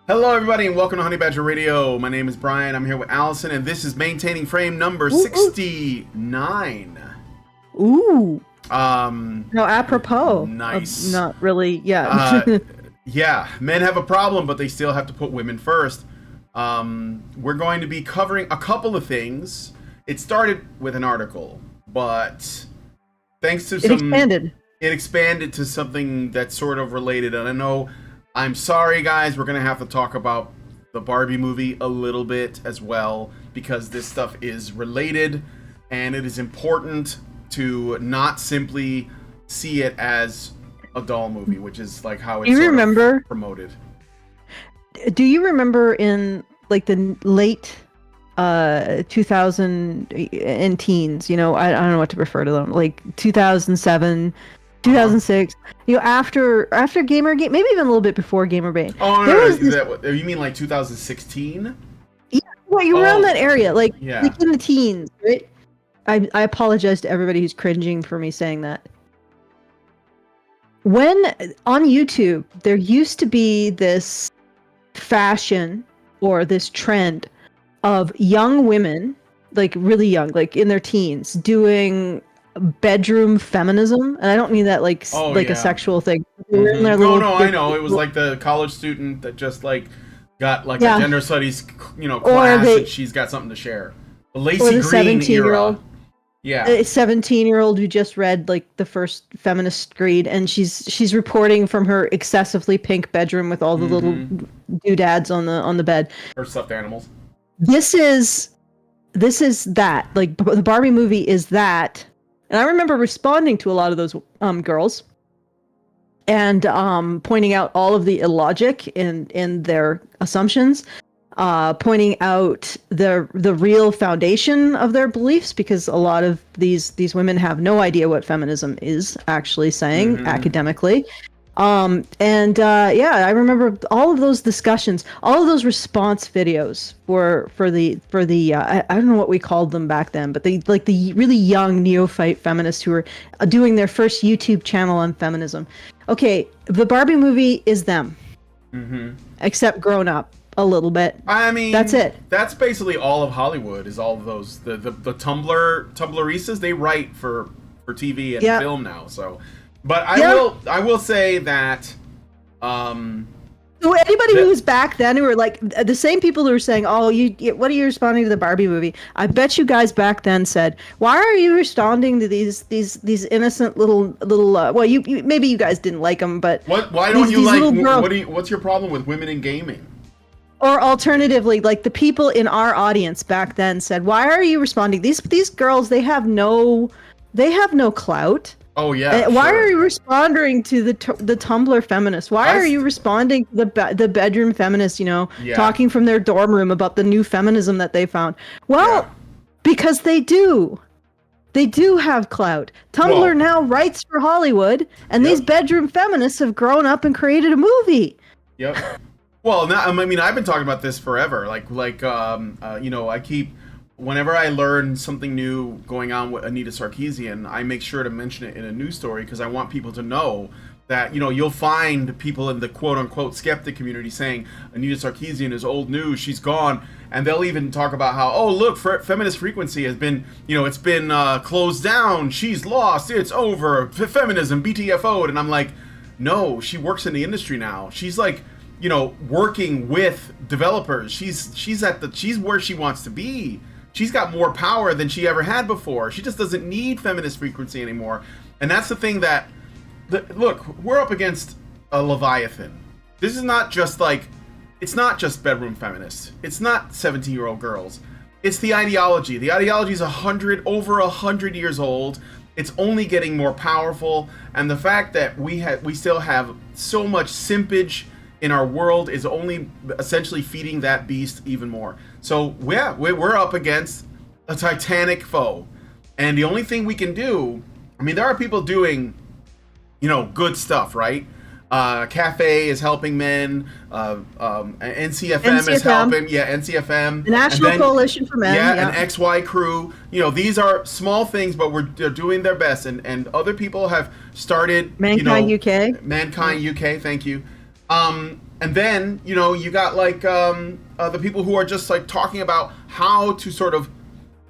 Hello, everybody, and welcome to Honey Badger Radio. My name is Brian. I'm here with Allison, and this is maintaining frame number 69. Ooh. No, apropos. Nice. Not really. Yeah. Yeah. Men have a problem, but they still have to put women first. We're going to be covering a couple of things. It started with an article, but thanks to It expanded to something that's sort of related. And I know, I'm sorry, guys, we're going to have to talk about the Barbie movie a little bit as well, because this stuff is related, and it is important to not simply see it as a doll movie, which is like how it's promoted. Do you remember in like the late 2000 and teens, I don't know what to refer to them, like 2007, 2006, after Gamergate, maybe even a little bit before Gamergate. Oh, no, you mean like 2016? Yeah, well, you were around that area, like in the teens, right? I apologize to everybody who's cringing for me saying that. When on YouTube, there used to be this fashion or this trend of young women, like really young, like in their teens, doing bedroom feminism, and I don't mean that like a sexual thing. Mm-hmm. I know. It was like the college student that just like got like a gender studies, class, and she's got something to share. The Lacey Green era. Yeah, a 17-year-old who just read like the first feminist read, and she's reporting from her excessively pink bedroom with all the little doodads on the bed. Her stuffed animals. This is that, like, the Barbie movie is that. And I remember responding to a lot of those girls and pointing out all of the illogic in their assumptions, pointing out the real foundation of their beliefs, because a lot of these women have no idea what feminism is actually saying academically. I remember all of those discussions, all of those response videos for the I don't know what we called them back then, but the really young neophyte feminists who were doing their first YouTube channel on feminism. Okay, the Barbie movie is them, except grown up a little bit. I mean, that's it. That's basically all of Hollywood. Is all of those the Tumblristas, they write for TV and film now. So. But I will say that. So anybody who was back then, who were like the same people who were saying, "Oh, what are you responding to the Barbie movie?" I bet you guys back then said, "Why are you responding to these innocent little?" Well, you maybe you guys didn't like them, but why don't you like? What's your problem with women in gaming? Or alternatively, like the people in our audience back then said, "Why are you responding? These girls, they have no clout." Oh yeah. Why are you responding to the Tumblr feminists? Why are you responding to the bedroom feminists? Talking from their dorm room about the new feminism that they found. Well, because they do have clout. Tumblr now writes for Hollywood, and these bedroom feminists have grown up and created a movie. Yep. Well, I mean, I've been talking about this forever. I keep. Whenever I learn something new going on with Anita Sarkeesian, I make sure to mention it in a news story, because I want people to know that, you'll find people in the quote-unquote skeptic community saying Anita Sarkeesian is old news, she's gone, and they'll even talk about how, oh, look, Feminist Frequency has been, it's been closed down, she's lost, it's over, feminism, BTFO'd, and I'm like, no, she works in the industry now. She's like, working with developers. She's where she wants to be. She's got more power than she ever had before. She just doesn't need Feminist Frequency anymore. And that's the thing that... Look, we're up against a Leviathan. This is not just like... It's not just bedroom feminists. It's not 17-year-old girls. It's the ideology. The ideology is over 100 years old. It's only getting more powerful. And the fact that we still have so much simpage in our world is only essentially feeding that beast even more. So yeah, we're up against a titanic foe, and the only thing we can do, I mean, there are people doing, good stuff, right? Cafe is helping men. NCFM is helping. Yeah, NCFM. The National Coalition for Men. Yeah, and XY Crew. These are small things, but they're doing their best, and other people have started. Mankind UK. Mankind UK. Thank you. And And then, you know, you got like the people who are just like talking about how to sort of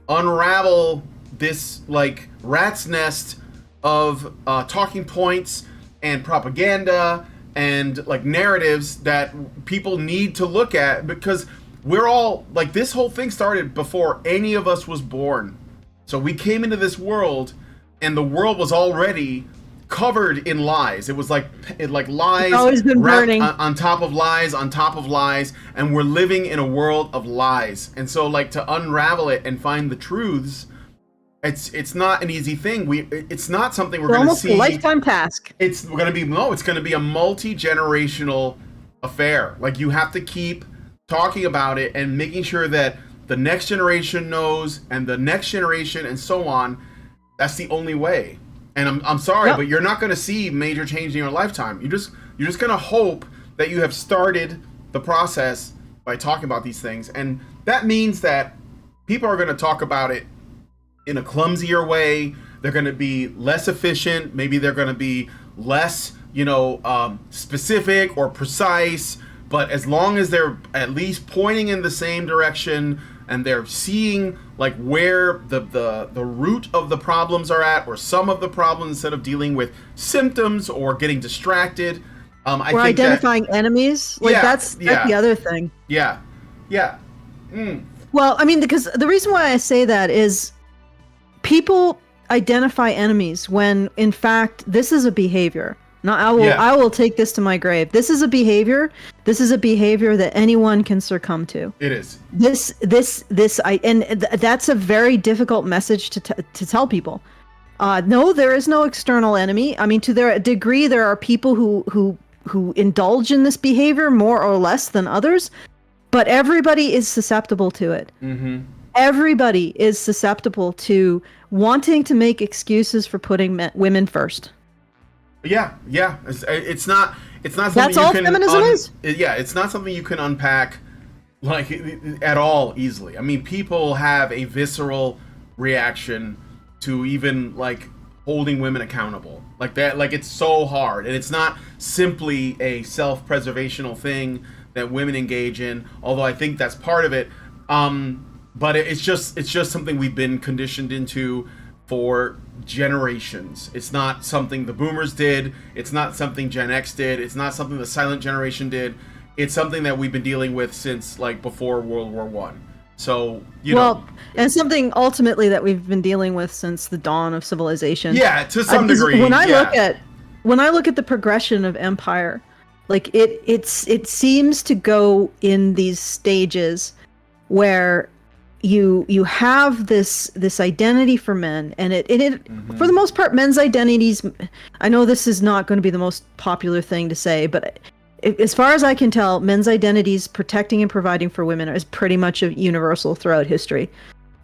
unravel this like rat's nest of talking points and propaganda and like narratives that people need to look at, because we're all like, this whole thing started before any of us was born. So we came into this world and the world was already covered in lies. It was like lies, it's always been burning on top of lies on top of lies, and we're living in a world of lies. And so like to unravel it and find the truths, it's not an easy thing. It's not something we're going to see. Almost a lifetime task. It's going to be a multi-generational affair. Like, you have to keep talking about it and making sure that the next generation knows, and the next generation, and so on. That's the only way. And I'm sorry, but you're not going to see major change in your lifetime. You're just going to hope that you have started the process by talking about these things. And that means that people are going to talk about it in a clumsier way. They're going to be less efficient. Maybe they're going to be less, specific or precise. But as long as they're at least pointing in the same direction, and they're seeing like where the root of the problems are at, or some of the problems, instead of dealing with symptoms or getting distracted. I think identifying enemies. Like that's the other thing. Yeah. Well, I mean, because the reason why I say that is people identify enemies when, in fact, this is a behavior. Now, I will take this to my grave. This is a behavior. This is a behavior that anyone can succumb to. It is. That's a very difficult message to tell people. No, there is no external enemy. I mean, to their degree, there are people who indulge in this behavior more or less than others, but everybody is susceptible to it. Mm-hmm. Everybody is susceptible to wanting to make excuses for putting women first. Yeah. It's not something that's all feminism is. Yeah, it's not something you can unpack like at all easily. I mean, people have a visceral reaction to even like holding women accountable like that. Like, it's so hard, and it's not simply a self-preservational thing that women engage in, although I think that's part of it. But it's just something we've been conditioned into for generations. It's not something the boomers did. It's not something Gen X did. It's not something the silent generation did. It's something that we've been dealing with since like before World War One. So, and something ultimately that we've been dealing with since the dawn of civilization. Yeah, to some degree. When I look at the progression of empire, like it seems to go in these stages where you have this identity for men, and it mm-hmm. for the most part, men's identities. I know this is not going to be the most popular thing to say, but as far as I can tell, men's identities protecting and providing for women is pretty much universal throughout history.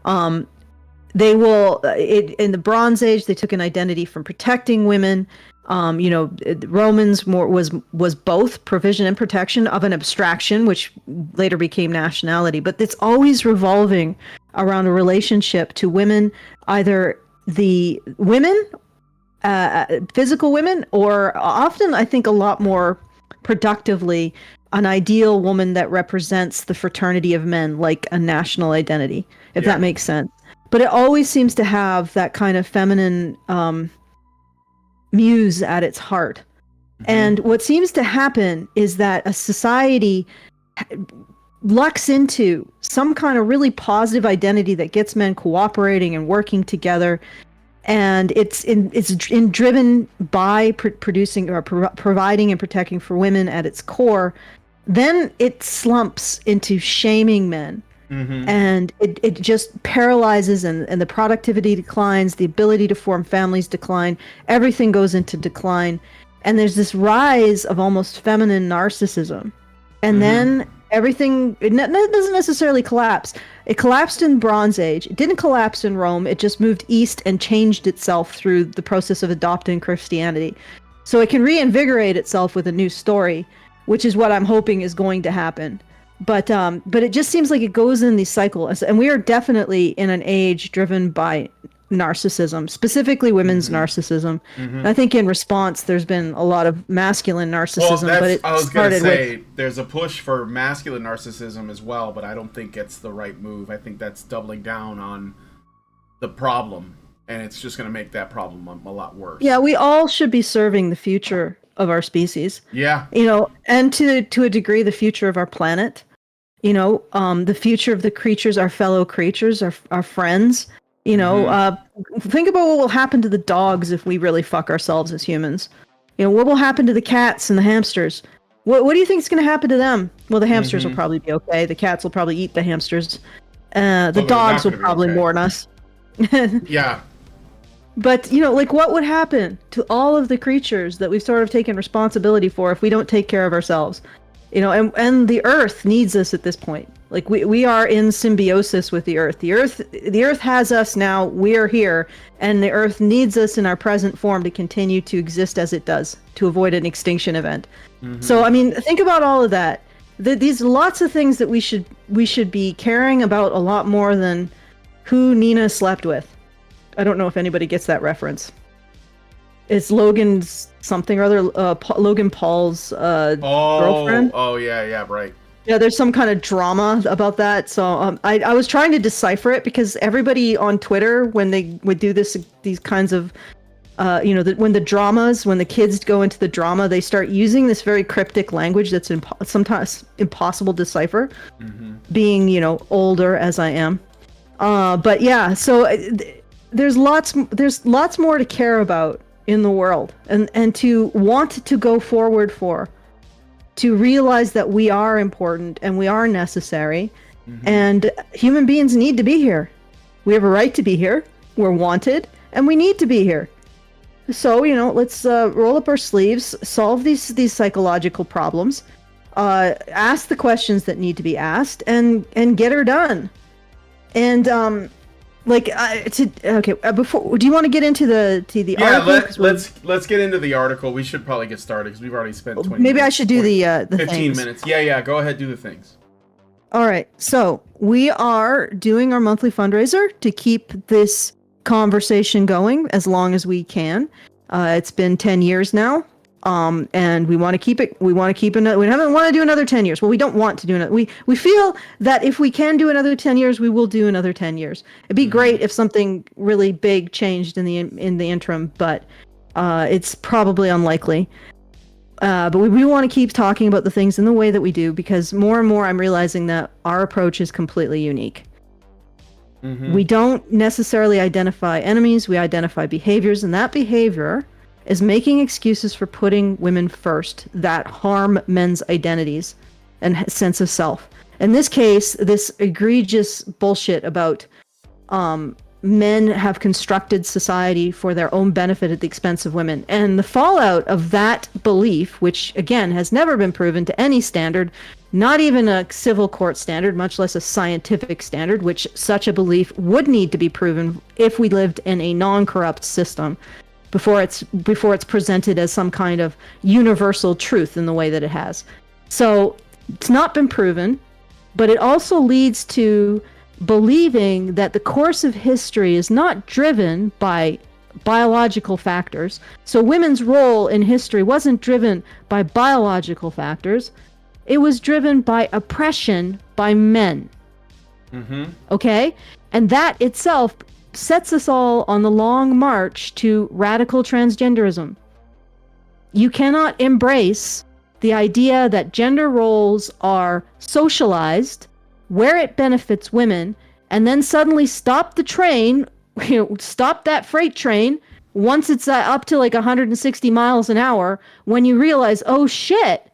They will in the Bronze Age, they took an identity from protecting women. Romans was both provision and protection of an abstraction, which later became nationality. But it's always revolving around a relationship to women, either the women, physical women, or often, I think, a lot more productively, an ideal woman that represents the fraternity of men, like a national identity, if that makes sense. But it always seems to have that kind of feminine muse at its heart. Mm-hmm. And what seems to happen is that a society lucks into some kind of really positive identity that gets men cooperating and working together, and it's driven by producing or providing and protecting for women at its core. Then it slumps into shaming men. Mm-hmm. And it just paralyzes, and the productivity declines, the ability to form families decline, everything goes into decline. And there's this rise of almost feminine narcissism. And mm-hmm. then everything, it doesn't necessarily collapse. It collapsed in Bronze Age. It didn't collapse in Rome. It just moved east and changed itself through the process of adopting Christianity. So it can reinvigorate itself with a new story, which is what I'm hoping is going to happen. But it just seems like it goes in these cycles, and we are definitely in an age driven by narcissism, specifically women's narcissism. And I think in response, there's been a lot of masculine narcissism. But I was going to say, there's a push for masculine narcissism as well, but I don't think it's the right move. I think that's doubling down on the problem, and it's just going to make that problem a lot worse. Yeah, we all should be serving the future of our species. Yeah. And to a degree, the future of our planet. The future of the creatures, our fellow creatures, our friends. Think about what will happen to the dogs if we really fuck ourselves as humans. What will happen to the cats and the hamsters? What do you think is going to happen to them? Well, the hamsters will probably be okay. The cats will probably eat the hamsters. The dogs will probably mourn us. Yeah. But, what would happen to all of the creatures that we've sort of taken responsibility for if we don't take care of ourselves? And the earth needs us at this point. Like we are in symbiosis with the earth. The earth has us now. We're here, and the earth needs us in our present form to continue to exist as it does, to avoid an extinction event. So, think about all of that. These lots of things that we should be caring about a lot more than who Nina slept with. I don't know if anybody gets that reference. It's Logan's something or other, Logan Paul's girlfriend. Oh, yeah, right. Yeah, there's some kind of drama about that. So I was trying to decipher it because everybody on Twitter, when they would do these kinds of, when the kids go into the drama, they start using this very cryptic language that's sometimes impossible to decipher, being, older as I am. But yeah, so there's lots more to care about in the world and to want to go forward for, to realize that we are important and we are necessary, and human beings need to be here. We have a right to be here. We're wanted and we need to be here. So, let's roll up our sleeves, solve these psychological problems, ask the questions that need to be asked, and get her done. And before, do you want to get into the article? Let's get into the article. We should probably get started because we've already spent 20 Maybe minutes. I should do the 15 things. minutes. Yeah, go ahead, do the things. All right. So we are doing our monthly fundraiser to keep this conversation going as long as we can. It's been 10 years now. And we want to keep it. We want to keep another. We don't want to do another 10 years. Well, we don't want to do another. We feel that if we can do another 10 years, we will do another 10 years. It'd be great if something really big changed in the interim, but it's probably unlikely. But we want to keep talking about the things in the way that we do, because more and more I'm realizing that our approach is completely unique. We don't necessarily identify enemies. We identify behaviors, and that behavior is making excuses for putting women first that harm men's identities and sense of self. In this case, this egregious bullshit about men have constructed society for their own benefit at the expense of women. And the fallout of that belief, which again has never been proven to any standard, not even a civil court standard, much less a scientific standard, which such a belief would need to be proven if we lived in a non-corrupt system, before it's presented as some kind of universal truth in the way that it has. So it's not been proven, but it also leads to believing that the course of history is not driven by biological factors. So women's role in history wasn't driven by biological factors. It was driven by oppression by men. Okay? And that itself sets us all on the long march to radical transgenderism. You cannot embrace the idea that gender roles are socialized where it benefits women, and then suddenly stop the train, stop that freight train once it's up to like 160 miles an hour, when you realize, oh shit,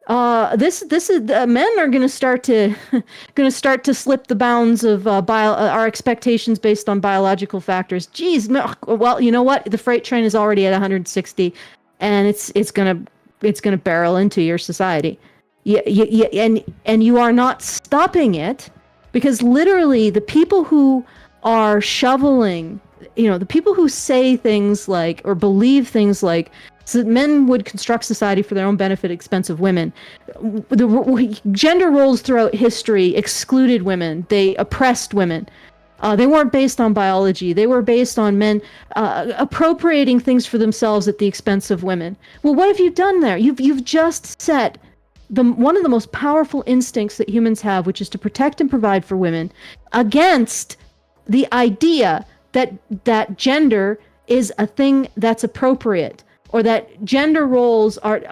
this is men are going to start to slip the bounds of our expectations based on biological factors. Geez, well, you know what? The freight train is already at 160, and it's gonna barrel into your society. And you are not stopping it, because literally the people who are shoveling, the people who say things like, or believe things like, so that men would construct society for their own benefit at the expense of women. The gender roles throughout history excluded women. They oppressed women. They weren't based on biology. They were based on men appropriating things for themselves at the expense of women. Well, what have you done there? You've just set one of the most powerful instincts that humans have, which is to protect and provide for women, against the idea that gender is a thing that's appropriate, or that gender roles are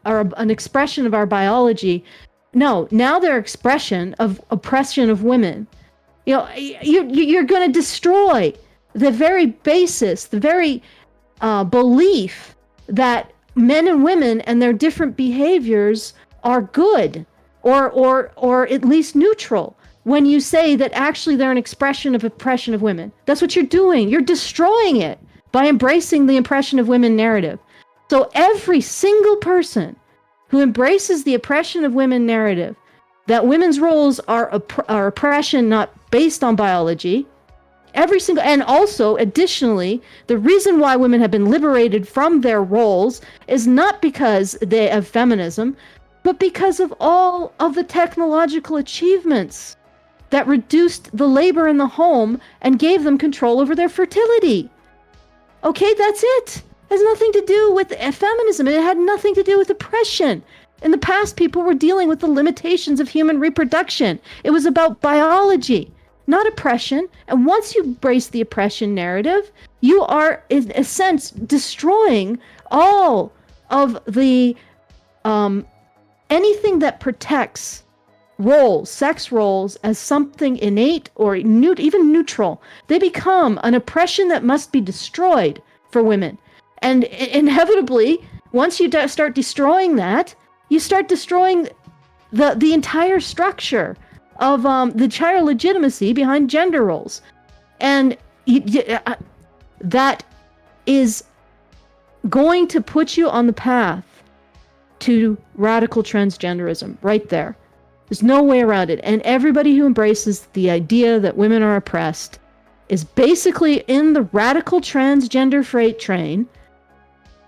an expression of our biology. No, now they're expression of oppression of women. You're going to destroy the very basis, the very belief that men and women and their different behaviors are good, or at least neutral, when you say that actually they're an expression of oppression of women. That's what you're doing. You're destroying it by embracing the oppression of women narrative. So every single person who embraces the oppression of women narrative, that women's roles are oppression not based on biology, and also additionally, the reason why women have been liberated from their roles is not because of feminism, but because of all of the technological achievements that reduced the labor in the home and gave them control over their fertility. Okay, that's it. It has nothing to do with feminism. It had nothing to do with oppression. In the past, people were dealing with the limitations of human reproduction. It was about biology, not oppression. And once you embrace the oppression narrative, you are, in a sense, destroying all of the anything that protects roles, sex roles, as something innate or even neutral. They become an oppression that must be destroyed for women. And inevitably, once you start destroying that, you start destroying the entire structure of the entire legitimacy behind gender roles. And that is going to put you on the path to radical transgenderism right there. There's no way around it. And everybody who embraces the idea that women are oppressed is basically in the radical transgender freight train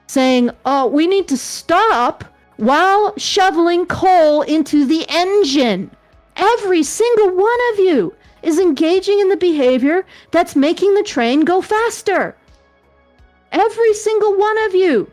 saying, oh, we need to stop while shoveling coal into the engine. Every single one of you is engaging in the behavior that's making the train go faster. Every single one of you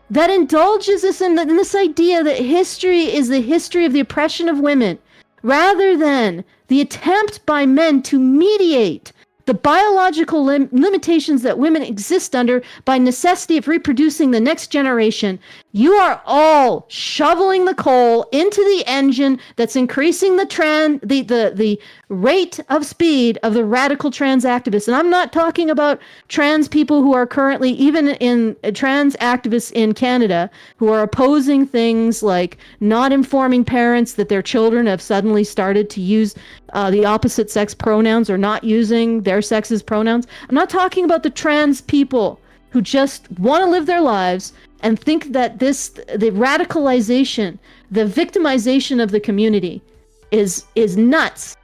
that indulges us in this idea that history is the history of the oppression of women, rather than the attempt by men to mediate the biological limitations that women exist under by necessity of reproducing the next generation. You are all shoveling the coal into the engine that's increasing the rate of speed of the radical trans activists. And I'm not talking about trans people who are currently, even in trans activists in Canada, who are opposing things like not informing parents that their children have suddenly started to use the opposite sex pronouns or not using their sex's pronouns. I'm not talking about the trans people who just want to live their lives and think that the radicalization, the victimization of the community is nuts.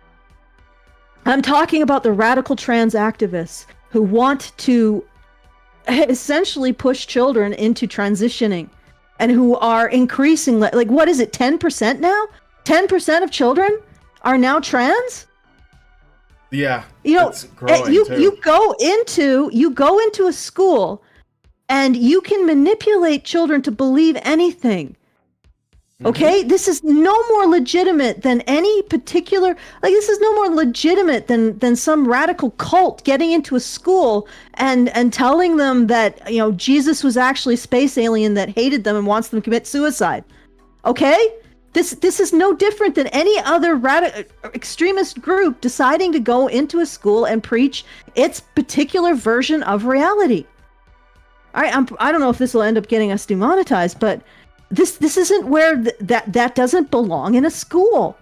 I'm talking about the radical trans activists who want to essentially push children into transitioning and who are increasing, like what is it, 10% now? 10% of children are now trans? Yeah, it's growing too. You go into a school and you can manipulate children to believe anything. Okay? This is no more legitimate than any particular, this is no more legitimate than some radical cult getting into a school and telling them that, Jesus was actually a space alien that hated them and wants them to commit suicide. Okay? This is no different than any other extremist group deciding to go into a school and preach its particular version of reality. All right, I don't know if this will end up getting us demonetized, but this isn't where that doesn't belong in a school,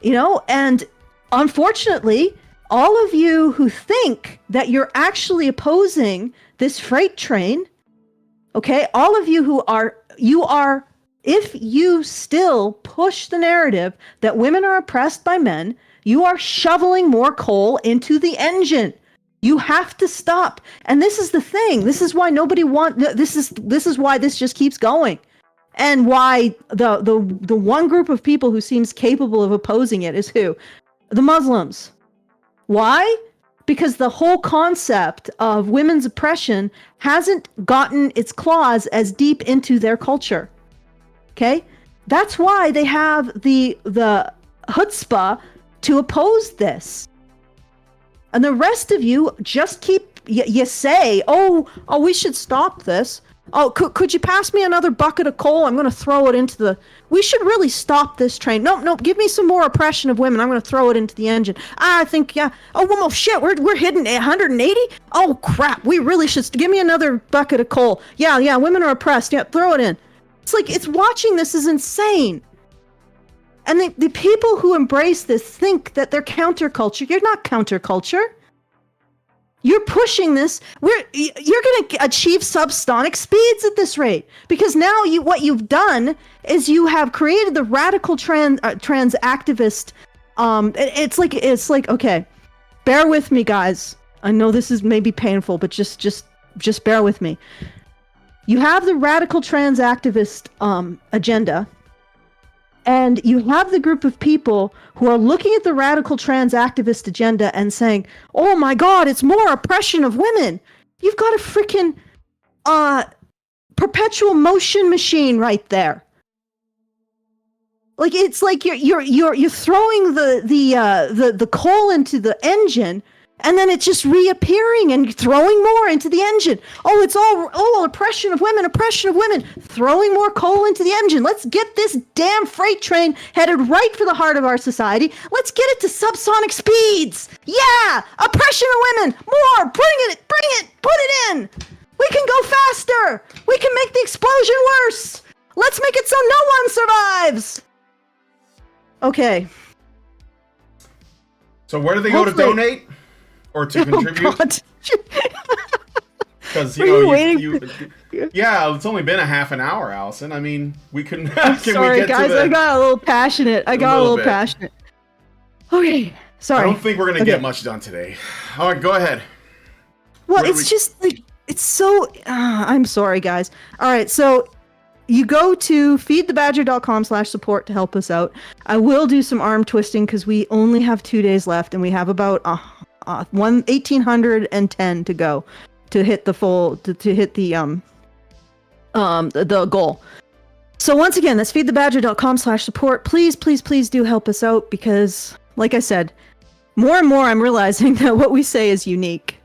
And unfortunately, all of you who think that you're actually opposing this freight train, okay, all of you who are. If you still push the narrative that women are oppressed by men, you are shoveling more coal into the engine. You have to stop. And this is the thing. This is why this is why this just keeps going. And why the one group of people who seems capable of opposing it is who? The Muslims. Why? Because the whole concept of women's oppression hasn't gotten its claws as deep into their culture. Okay? That's why they have the chutzpah to oppose this. And the rest of you just keep, you say, oh, we should stop this. Oh, could you pass me another bucket of coal? I'm going to throw it into the... We should really stop this train. No, give me some more oppression of women. I'm going to throw it into the engine. I think, yeah. Oh, well, shit, we're hitting 180? Oh, crap. We really should... Give me another bucket of coal. Yeah, women are oppressed. Yeah, throw it in. It's like, it's watching this is insane. And the people who embrace this think that they're counterculture. You're not counterculture. You're pushing this. You're going to achieve subsonic speeds at this rate, because now what you've done is you have created the radical trans activist. It's like okay, bear with me, guys. I know this is maybe painful, but just bear with me. You have the radical trans activist agenda. And you have the group of people who are looking at the radical trans activist agenda and saying, oh my God, it's more oppression of women. You've got a freaking perpetual motion machine right there. Like, it's like you're throwing the coal into the engine, and then it's just reappearing and throwing more into the engine. Oh, it's all oppression of women, throwing more coal into the engine. Let's get this damn freight train headed right for the heart of our society. Let's get it to subsonic speeds. Yeah, oppression of women, more, bring it, put it in. We can go faster. We can make the explosion worse. Let's make it so no one survives. Okay. So where do they go to donate? Or to contribute? Because yeah, it's only been a half an hour, Allison. I mean, we can. Sorry, guys. I got a little passionate. Okay, sorry. I don't think we're gonna get much done today. All right, go ahead. Well, just like it's so. I'm sorry, guys. All right, so you go to feedthebadger.com/support to help us out. I will do some arm twisting because we only have 2 days left, and we have about 1,810 to go to hit the full to hit the goal. So once again, that's feedthebadger.com/support. Please do help us out, because like I said, more and more I'm realizing that what we say is unique.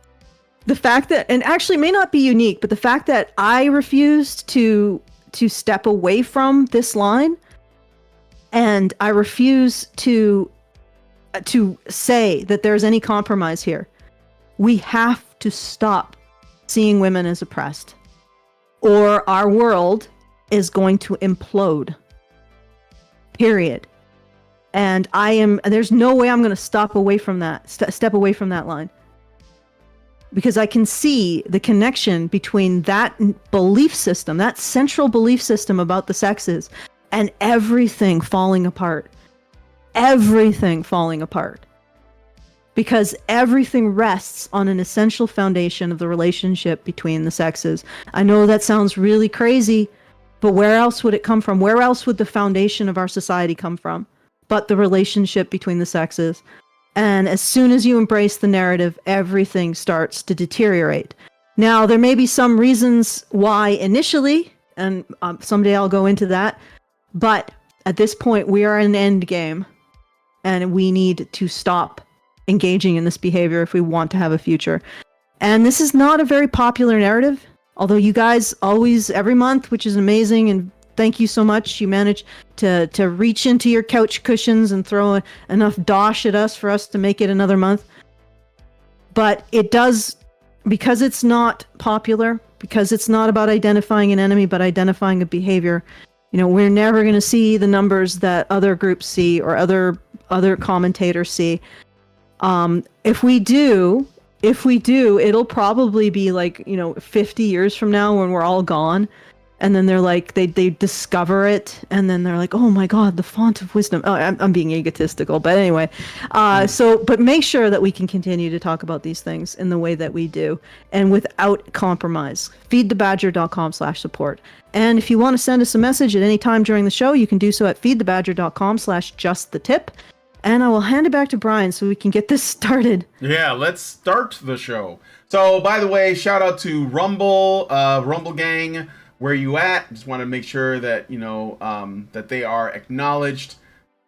The fact that, and actually may not be unique, but the fact that I refused to step away from this line, and I refuse to say that there's any compromise here. We have to stop seeing women as oppressed, or our world is going to implode. Period. And there's no way I'm going to step away from that line. Because I can see the connection between that belief system, that central belief system about the sexes, and everything falling apart. Because everything rests on an essential foundation of the relationship between the sexes. I know that sounds really crazy, but where else would it come from? Where else would the foundation of our society come from but the relationship between the sexes? And as soon as you embrace the narrative, everything starts to deteriorate. Now, there may be some reasons why initially, and someday I'll go into that, but at this point, we are in an end game. And we need to stop engaging in this behavior if we want to have a future. And this is not a very popular narrative, although you guys always, every month, which is amazing, and thank you so much, you manage to reach into your couch cushions and throw enough dosh at us for us to make it another month. But it does, because it's not popular, because it's not about identifying an enemy, but identifying a behavior. You know, we're never going to see the numbers that other groups see or other commentators see. If we do, it'll probably be like, 50 years from now when we're all gone. And then they're like, they discover it. And then they're like, oh my God, the font of wisdom. Oh, I'm being egotistical, but anyway. But make sure that we can continue to talk about these things in the way that we do and without compromise. Feedthebadger.com/support. And if you want to send us a message at any time during the show, you can do so at feedthebadger.com/justthetip. and I will hand it back to Brian so we can get this started. Yeah, let's start the show. So, by the way, shout out to Rumble, Rumble Gang. Where you at? Just want to make sure that that they are acknowledged.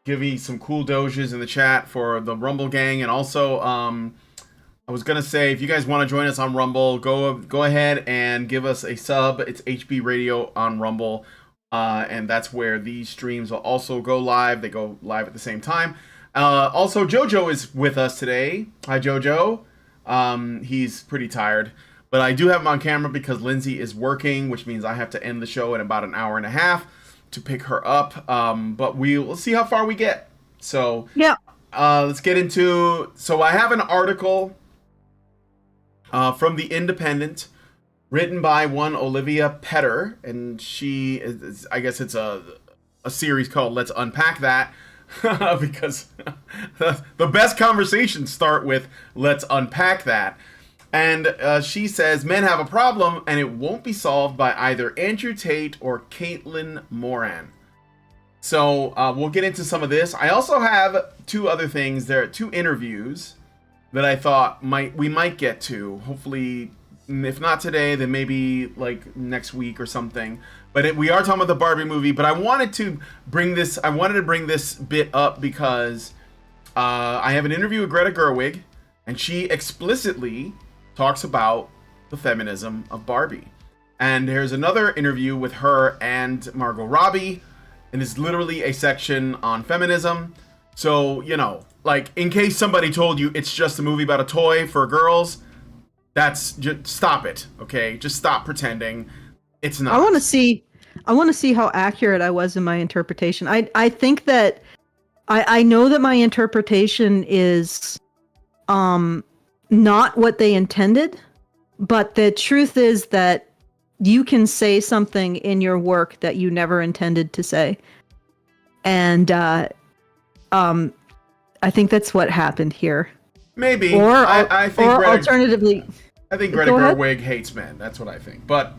Give me some cool doges in the chat for the Rumble Gang, and also I was gonna say, if you guys want to join us on Rumble, go ahead and give us a sub. It's HB Radio on Rumble, and that's where these streams will also go live. They go live at the same time. Also, JoJo is with us today. Hi, JoJo. He's pretty tired. But I do have him on camera because Lindsay is working, which means I have to end the show in about an hour and a half to pick her up. But we'll see how far we get. So yeah, let's get into. So I have an article from The Independent, written by one Olivia Petter, and she is, I guess it's a series called "Let's Unpack That." Because the best conversations start with "Let's unpack that." And she says, men have a problem, and it won't be solved by either Andrew Tate or Caitlin Moran. So we'll get into some of this. I also have two other things. There are two interviews that I thought we might get to. Hopefully, if not today, then maybe like next week or something. But we are talking about the Barbie movie. But I wanted to bring this bit up because I have an interview with Greta Gerwig, and she explicitly talks about the feminism of Barbie. And there's another interview with her and Margot Robbie, and it's literally a section on feminism. So, like, in case somebody told you it's just a movie about a toy for girls, that's just stop it, okay? Just stop pretending it's not. I want to see how accurate I was in my interpretation. I think that I know that my interpretation is not what they intended, but the truth is that you can say something in your work that you never intended to say. And I think that's what happened here. Maybe. Or alternatively, I think Greta Gerwig hates men. That's what I think. But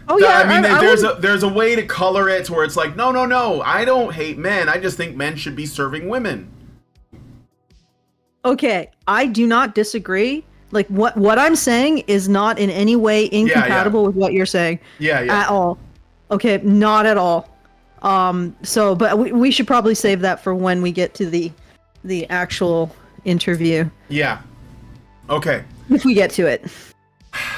there's there's a way to color it where it's like, no, I don't hate men. I just think men should be serving women. Okay, I do not disagree. Like what I'm saying is not in any way incompatible with what you're saying. Yeah. At all. Okay, not at all. But we should probably save that for when we get to the actual interview. Yeah. Okay. If we get to it.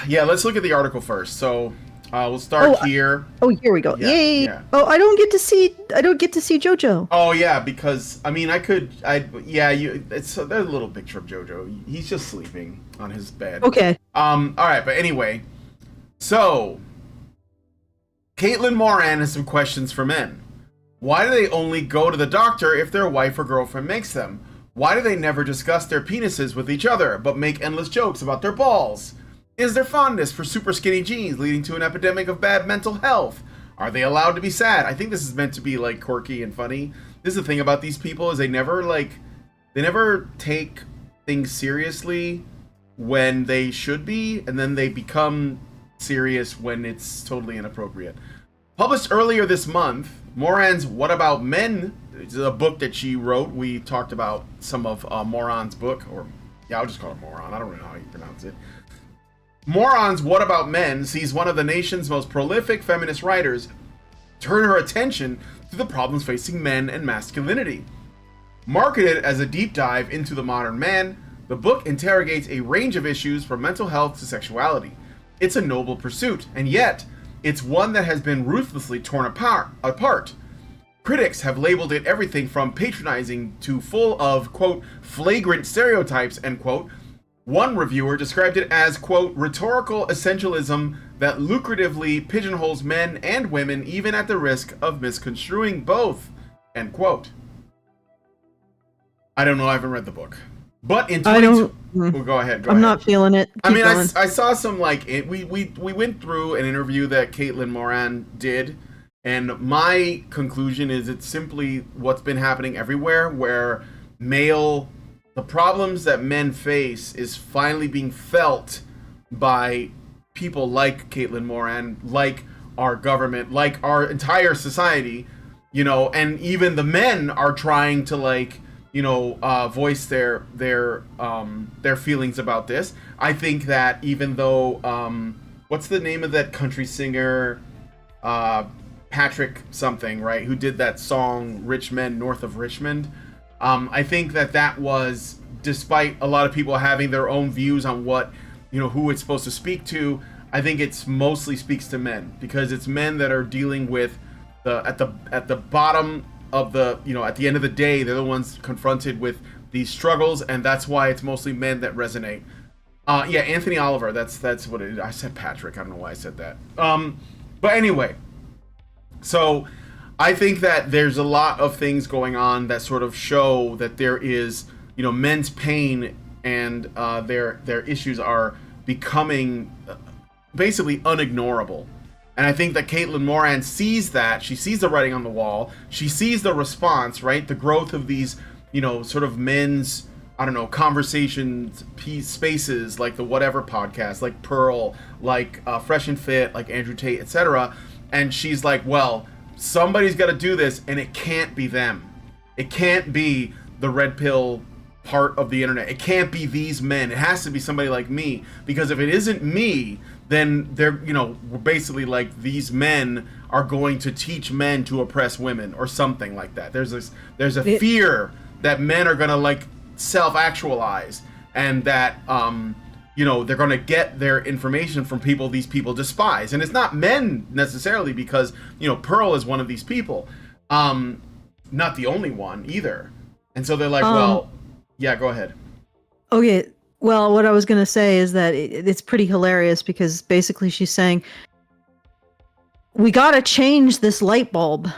Yeah, let's look at the article first. So we'll start here. Oh, here we go. Yeah, Yay! Yeah. Oh, I don't get to see JoJo. Oh yeah, because there's a little picture of JoJo. He's just sleeping on his bed. Okay. All right, but anyway, so Caitlin Moran has some questions for men. Why do they only go to the doctor if their wife or girlfriend makes them? Why do they never discuss their penises with each other, but make endless jokes about their balls? Is there fondness for super skinny jeans leading to an epidemic of bad mental health? Are they allowed to be sad? I think this is meant to be like quirky and funny. This is the thing about these people is they never take things seriously when they should be, and then they become serious when it's totally inappropriate. Published earlier this month, Moran's What About Men? It's a book that she wrote. We talked about some of Moran's book, I'll just call it Moron. I don't know how you pronounce it. Moran's What About Men sees one of the nation's most prolific feminist writers turn her attention to the problems facing men and masculinity. Marketed as a deep dive into the modern man, the book interrogates a range of issues from mental health to sexuality. It's a noble pursuit, and yet, it's one that has been ruthlessly torn apart. Critics have labeled it everything from patronizing to full of, quote, flagrant stereotypes, end quote. One reviewer described it as, quote, rhetorical essentialism that lucratively pigeonholes men and women even at the risk of misconstruing both, end quote. I don't know, I haven't read the book. But in 22... Well, go ahead. I'm not feeling it. I mean, I saw some, we went through an interview that Caitlin Moran did, and my conclusion is it's simply what's been happening everywhere, where the problems that men face is finally being felt by people like Caitlin Moran, like our government, like our entire society, and even the men are trying to voice their feelings about this. I think that even though what's the name of that country singer, Patrick something, right, who did that song Rich Men North of Richmond, I think that was, despite a lot of people having their own views on what, who it's supposed to speak to, I think it's mostly speaks to men, because it's men that are dealing with at the bottom of the, at the end of the day, they're the ones confronted with these struggles, and that's why it's mostly men that resonate. Yeah, Anthony Oliver, that's what it is. I said Patrick, I don't know why I said that. But anyway, so I think that there's a lot of things going on that sort of show that there is, men's pain and their issues are becoming basically unignorable. And I think that Caitlin Moran sees that. She sees the writing on the wall. She sees the response, right? The growth of these, sort of men's, conversations, spaces, like the Whatever podcast, like Pearl, like Fresh and Fit, like Andrew Tate, etc. And she's like, well, somebody's got to do this, and it can't be them. It can't be the red pill part of the internet. It can't be these men. It has to be somebody like me, because if it isn't me, then they're, basically like these men are going to teach men to oppress women or something like that. There's a fear that men are going to like self-actualize, and that, they're going to get their information from people these people despise. And it's not men necessarily, because, Pearl is one of these people. Not the only one either. And so they're like, well, yeah, go ahead. Okay. Well, what I was going to say is that it's pretty hilarious, because basically she's saying, we got to change this light bulb.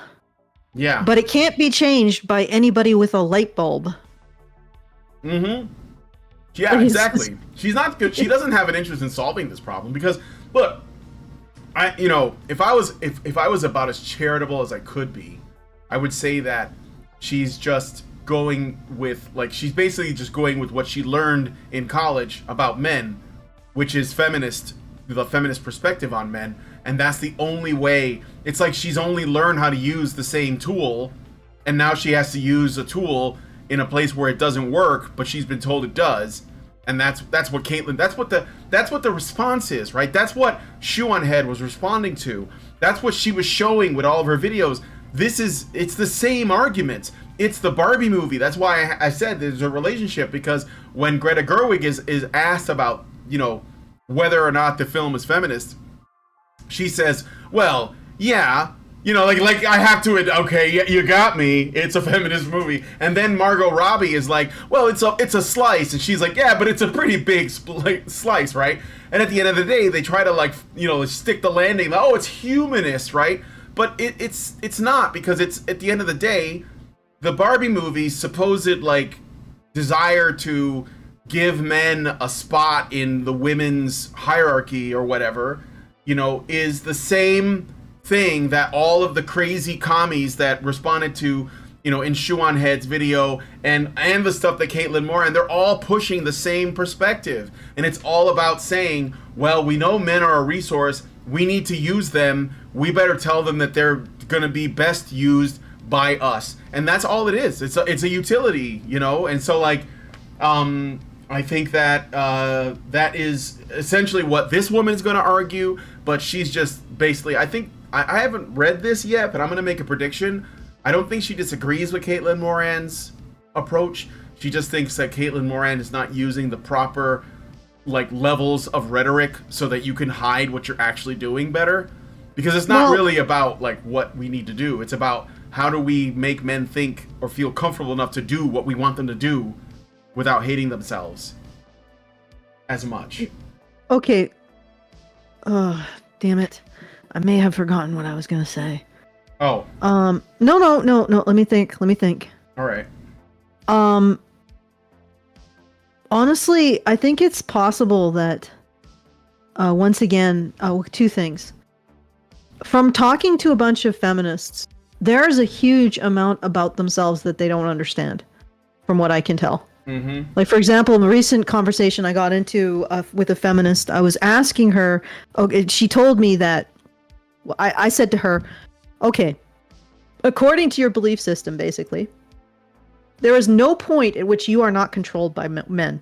Yeah. But it can't be changed by anybody with a light bulb. Mm-hmm. Yeah, exactly. She's not good. She doesn't have an interest in solving this problem, because, look, if I was about as charitable as I could be, I would say that she's just going with, like, she's basically just going with what she learned in college about men, which is the feminist perspective on men, and that's the only way. It's like she's only learned how to use the same tool, and now she has to use a tool in a place where it doesn't work, but she's been told it does. And that's what Caitlin, that's what the response is, right? That's what Shoe on Head was responding to. That's what she was showing with all of her videos. It's the same arguments. It's the Barbie movie. That's why I said there's a relationship, because when Greta Gerwig is asked about, whether or not the film is feminist, she says, well, yeah, like I have to, okay, yeah, you got me. It's a feminist movie. And then Margot Robbie is like, well, it's a slice. And she's like, yeah, but it's a pretty big slice, right? And at the end of the day, they try to stick the landing. Oh, it's humanist, right? But it's not, because it's, at the end of the day, the Barbie movie's supposed desire to give men a spot in the women's hierarchy or whatever, is the same thing that all of the crazy commies that responded to, in Shoe on Head's video and the stuff that Caitlin Moran, they're all pushing the same perspective. And it's all about saying, well, we know men are a resource. We need to use them. We better tell them that they're going to be best used by us. And that's all it is. It's a utility, And so I think that that is essentially what this woman's going to argue, but she's just basically, I think, I haven't read this yet, but I'm going to make a prediction. I don't think she disagrees with Caitlin Moran's approach. She just thinks that Caitlin Moran is not using the proper levels of rhetoric so that you can hide what you're actually doing better. Because it's not really about what we need to do. It's about how do we make men think or feel comfortable enough to do what we want them to do without hating themselves as much. Okay. Damn it. I may have forgotten what I was going to say. Oh. No. Let me think. All right. Honestly, I think it's possible that, once again, two things. From talking to a bunch of feminists, there's a huge amount about themselves that they don't understand, from what I can tell. Mm-hmm. Like, for example, in the recent conversation I got into with a feminist, I was asking her, she told me that, I said to her, okay, according to your belief system, basically, There is no point at which you are not controlled by men.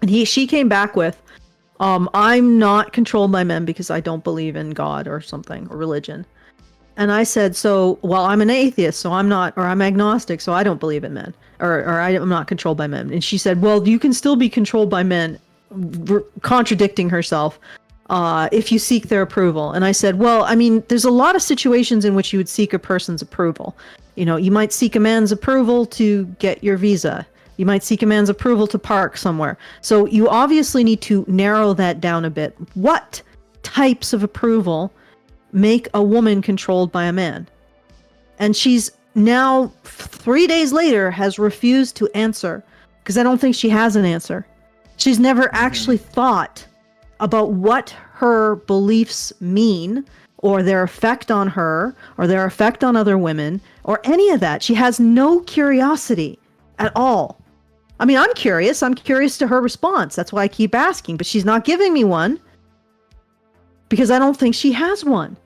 And she came back with, I'm not controlled by men because I don't believe in God or something, or religion. And I said, so, well, I'm an atheist, so I'm not, or I'm agnostic, so I don't believe in men, or I'm not controlled by men. And she said, well, you can still be controlled by men, contradicting herself, if you seek their approval. And I said, well, I mean, there's a lot of situations in which you would seek a person's approval. You know, you might seek a man's approval to get your visa. You might seek a man's approval to park somewhere. So you obviously need to narrow that down a bit. What types of approval make a woman controlled by a man? And she's now 3 days later has refused to answer, because I don't think she has an answer. She's never actually thought about what her beliefs mean, or their effect on her, or their effect on other women, or any of that. She has no curiosity at all. I mean, I'm curious to her response. That's why I keep asking, but she's not giving me one because I don't think she has one.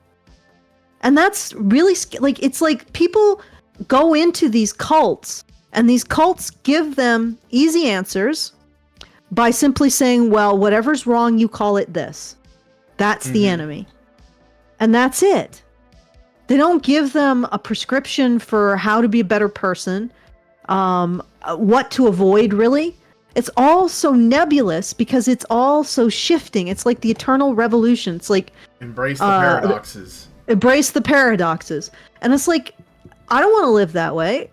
And that's really like, it's like people go into these cults, and these cults give them easy answers by simply saying, well, whatever's wrong, you call it this. That's the enemy. And that's it. They don't give them a prescription for how to be a better person, what to avoid, really. It's all so nebulous because it's all so shifting. It's like the eternal revolution. It's like embrace the paradoxes. Embrace the paradoxes. And it's like, I don't want to live that way.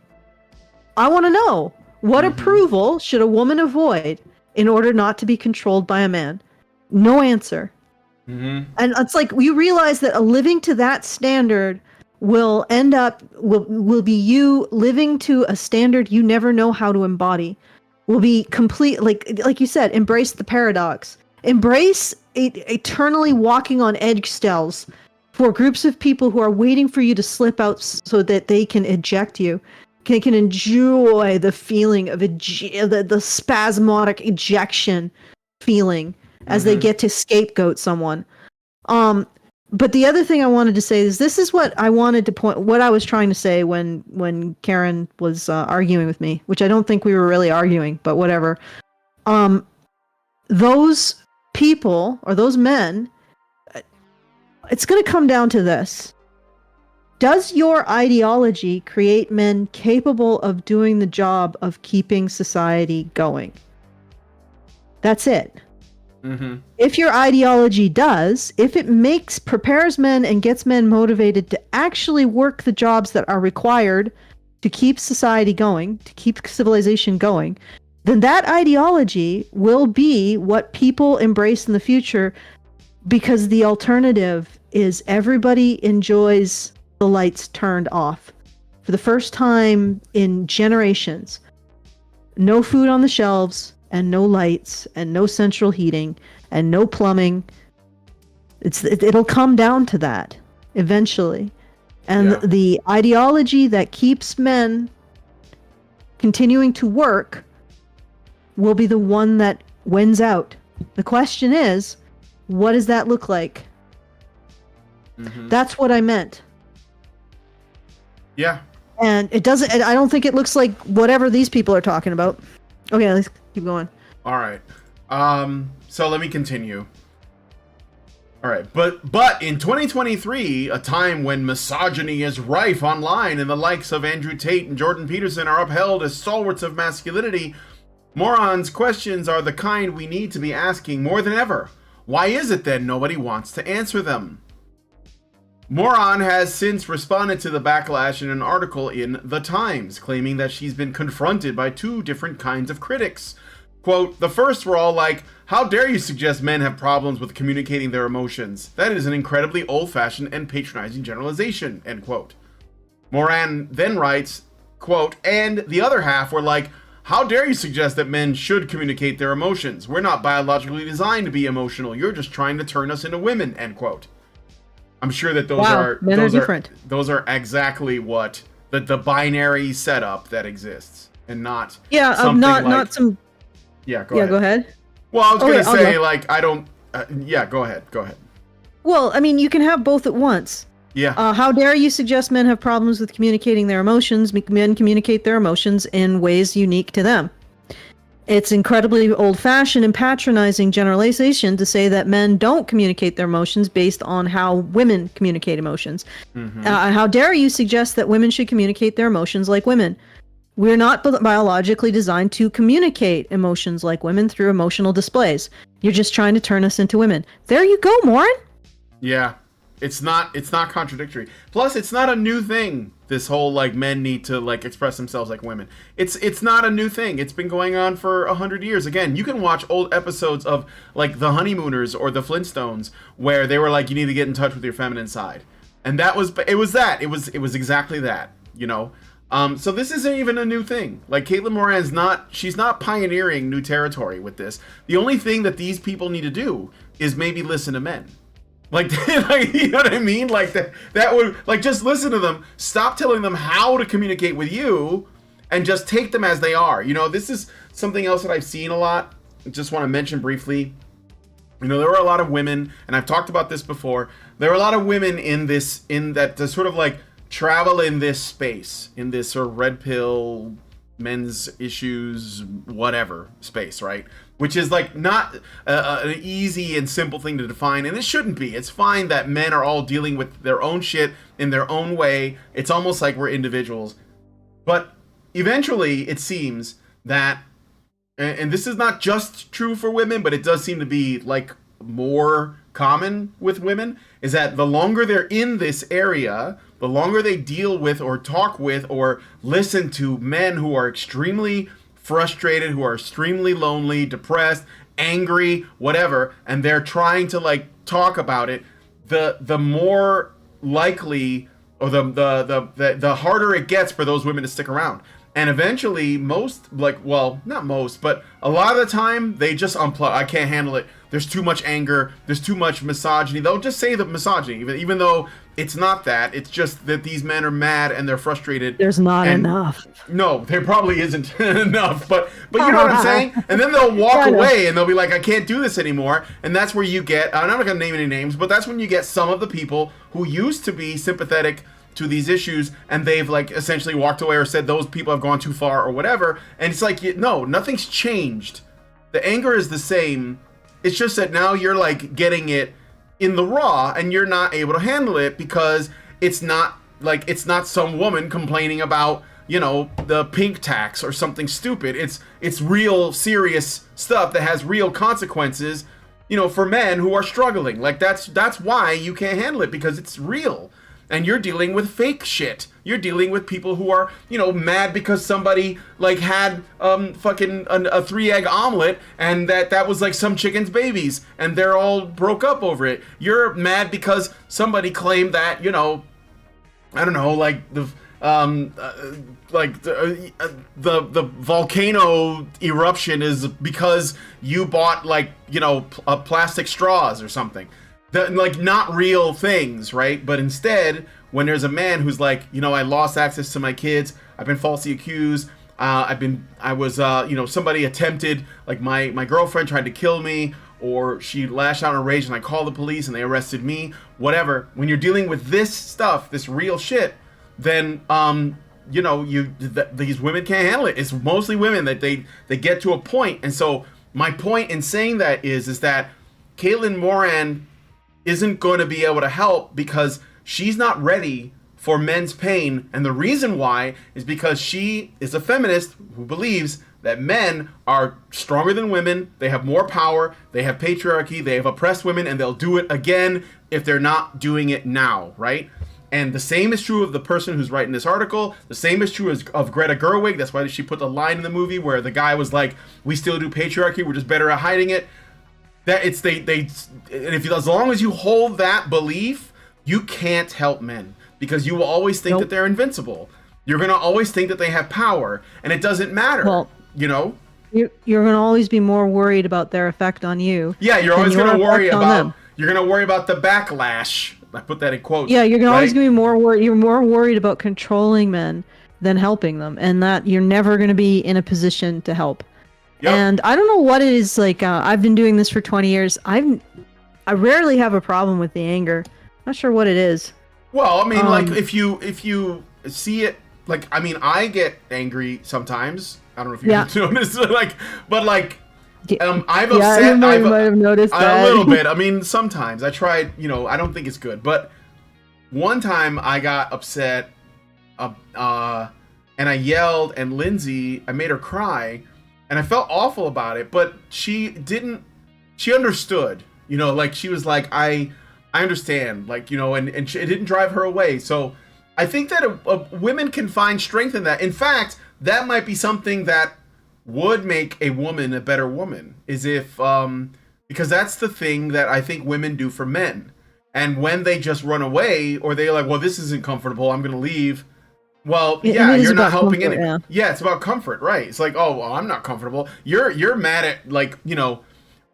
I want to know, what approval should a woman avoid in order not to be controlled by a man? No answer. And it's like, you realize that living to that standard will end up, will be you living to a standard you never know how to embody. Will be complete, like you said, embrace the paradox. Embrace eternally walking on eggshells for groups of people who are waiting for you to slip out so that they can eject you. They can enjoy the feeling of the spasmodic ejection feeling as they get to scapegoat someone. But the other thing I wanted to say is, this is what I wanted to what I was trying to say when Karen was arguing with me, which I don't think we were really arguing, but whatever. Those people, or those men, it's going to come down to this. Does your ideology create men capable of doing the job of keeping society going? That's it. If your ideology does, if it prepares men and gets men motivated to actually work the jobs that are required to keep society going, to keep civilization going, then that ideology will be what people embrace in the future, because the alternative is everybody enjoys the lights turned off. For the first time in generations, no food on the shelves, and no lights, and no central heating, and no plumbing. It'll come down to that eventually. And the ideology that keeps men continuing to work will be the one that wins out. The question is, what does that look like? That's what I meant. Yeah. And it doesn't, I don't think it looks like whatever these people are talking about. Okay, let's keep going. All right. So let me continue. All right. But in 2023, a time when misogyny is rife online and the likes of Andrew Tate and Jordan Peterson are upheld as stalwarts of masculinity, Morons' questions are the kind we need to be asking more than ever. Why is it then nobody wants to answer them? Moron has since responded to the backlash in an article in The Times, claiming that she's been confronted by two different kinds of critics. Quote, the first were all like, how dare you suggest men have problems with communicating their emotions? That is an incredibly old-fashioned and patronizing generalization, end quote. Moran then writes, quote, and the other half were like, how dare you suggest that men should communicate their emotions? We're not biologically designed to be emotional. You're just trying to turn us into women, end quote. I'm sure that those are exactly what the binary setup that exists, and not something not some. Yeah, go ahead. Well, I was gonna say, like, I don't. Yeah, go ahead. Go ahead. Well, I mean, you can have both at once. Yeah. How dare you suggest men have problems with communicating their emotions? Men communicate their emotions in ways unique to them. It's incredibly old-fashioned and patronizing generalization to say that men don't communicate their emotions based on how women communicate emotions. How dare you suggest that women should communicate their emotions like women? We're not biologically designed to communicate emotions like women through emotional displays. You're just trying to turn us into women. There you go, Moran. Yeah. It's not contradictory. Plus, it's not a new thing. This whole like men need to like express themselves like women. It's not a new thing. It's been going on for 100 years. Again, you can watch old episodes of like the Honeymooners or the Flintstones where they were like, you need to get in touch with your feminine side, and it was exactly that. You know. So this isn't even a new thing. Like Caitlin Moran she's not pioneering new territory with this. The only thing that these people need to do is maybe listen to men. Like, you know what I mean? Like that would, like, just listen to them. Stop telling them how to communicate with you, and just take them as they are. You know, this is something else that I've seen a lot. I just want to mention briefly. You know, there were a lot of women, and I've talked about this before. There were a lot of women in that sort of like travel in this space, in this sort of red pill, men's issues, whatever space, right? Which is like not an easy and simple thing to define, and it shouldn't be. It's fine that men are all dealing with their own shit in their own way. It's almost like we're individuals. But eventually, it seems that, and this is not just true for women, but it does seem to be like more common with women, is that the longer they're in this area, the longer they deal with or talk with or listen to men who are extremely frustrated, who are extremely lonely, depressed, angry, whatever, and they're trying to like talk about it, the more likely, or the harder it gets for those women to stick around. And eventually, not most, but a lot of the time, they just unplug. I can't handle it. There's too much anger. There's too much misogyny. They'll just say the misogyny, even though it's not that. It's just that these men are mad and they're frustrated. There's not enough. No, there probably isn't enough. But you know what I'm saying? And then they'll walk away and they'll be like, I can't do this anymore. And that's where you get, I'm not going to name any names, but that's when you get some of the people who used to be sympathetic to these issues, and they've like essentially walked away or said those people have gone too far or whatever. And it's like, no, nothing's changed. The anger is the same. It's just that now you're like getting it in the raw, and you're not able to handle it because it's not some woman complaining about, you know, the pink tax or something stupid. It's real serious stuff that has real consequences, you know, for men who are struggling. Like that's why you can't handle it, because it's real. And you're dealing with fake shit. You're dealing with people who are, you know, mad because somebody like had fucking a 3-egg omelet, and that was like some chicken's babies, and they're all broke up over it. You're mad because somebody claimed that, you know, I don't know, like the volcano eruption is because you bought like, you know, plastic straws or something. Like not real things, right? But instead, when there's a man who's like, you know, I lost access to my kids, I've been falsely accused, somebody attempted, like my girlfriend tried to kill me, or she lashed out in a rage and I called the police and they arrested me, whatever. When you're dealing with this stuff, this real shit, then you know, these women can't handle it. It's mostly women that they get to a point. And so my point in saying that is that Caitlin Moran isn't going to be able to help because she's not ready for men's pain. And the reason why is because she is a feminist who believes that men are stronger than women, they have more power, they have patriarchy, they have oppressed women, and they'll do it again if they're not doing it now, right? And the same is true of the person who's writing this article. The same is true of Greta Gerwig. That's why she put the line in the movie where the guy was like, we still do patriarchy, we're just better at hiding it. That it's as long as you hold that belief, you can't help men, because you will always think that they're invincible. You're gonna always think that they have power, and it doesn't matter. Well, you know, you're gonna always be more worried about their effect on you. Yeah, you're always gonna worry about the backlash. I put that in quotes. Yeah, you're always gonna be more worried. You're more worried about controlling men than helping them, and that you're never gonna be in a position to help. Yep. And I don't know what it is, like, I've been doing this for 20 years. I rarely have a problem with the anger. Not sure what it is. Well, I mean, like if you see it, like I mean, I get angry sometimes. I don't know if you noticed, like, but like, I've upset. You might have noticed that a little bit. I mean, sometimes I tried. You know, I don't think it's good, but one time I got upset, and I yelled, and Lindsay, I made her cry, and I felt awful about it. But she didn't. She understood. You know, like she was like, I understand, like, you know, and it didn't drive her away. So I think that women can find strength in that. In fact, that might be something that would make a woman a better woman, is if, because that's the thing that I think women do for men. And when they just run away, or they're like, well, this isn't comfortable, I'm going to leave. Well, you're not helping anyone. Yeah, it's about comfort, right? It's like, oh, well, I'm not comfortable. You're mad at, like, you know,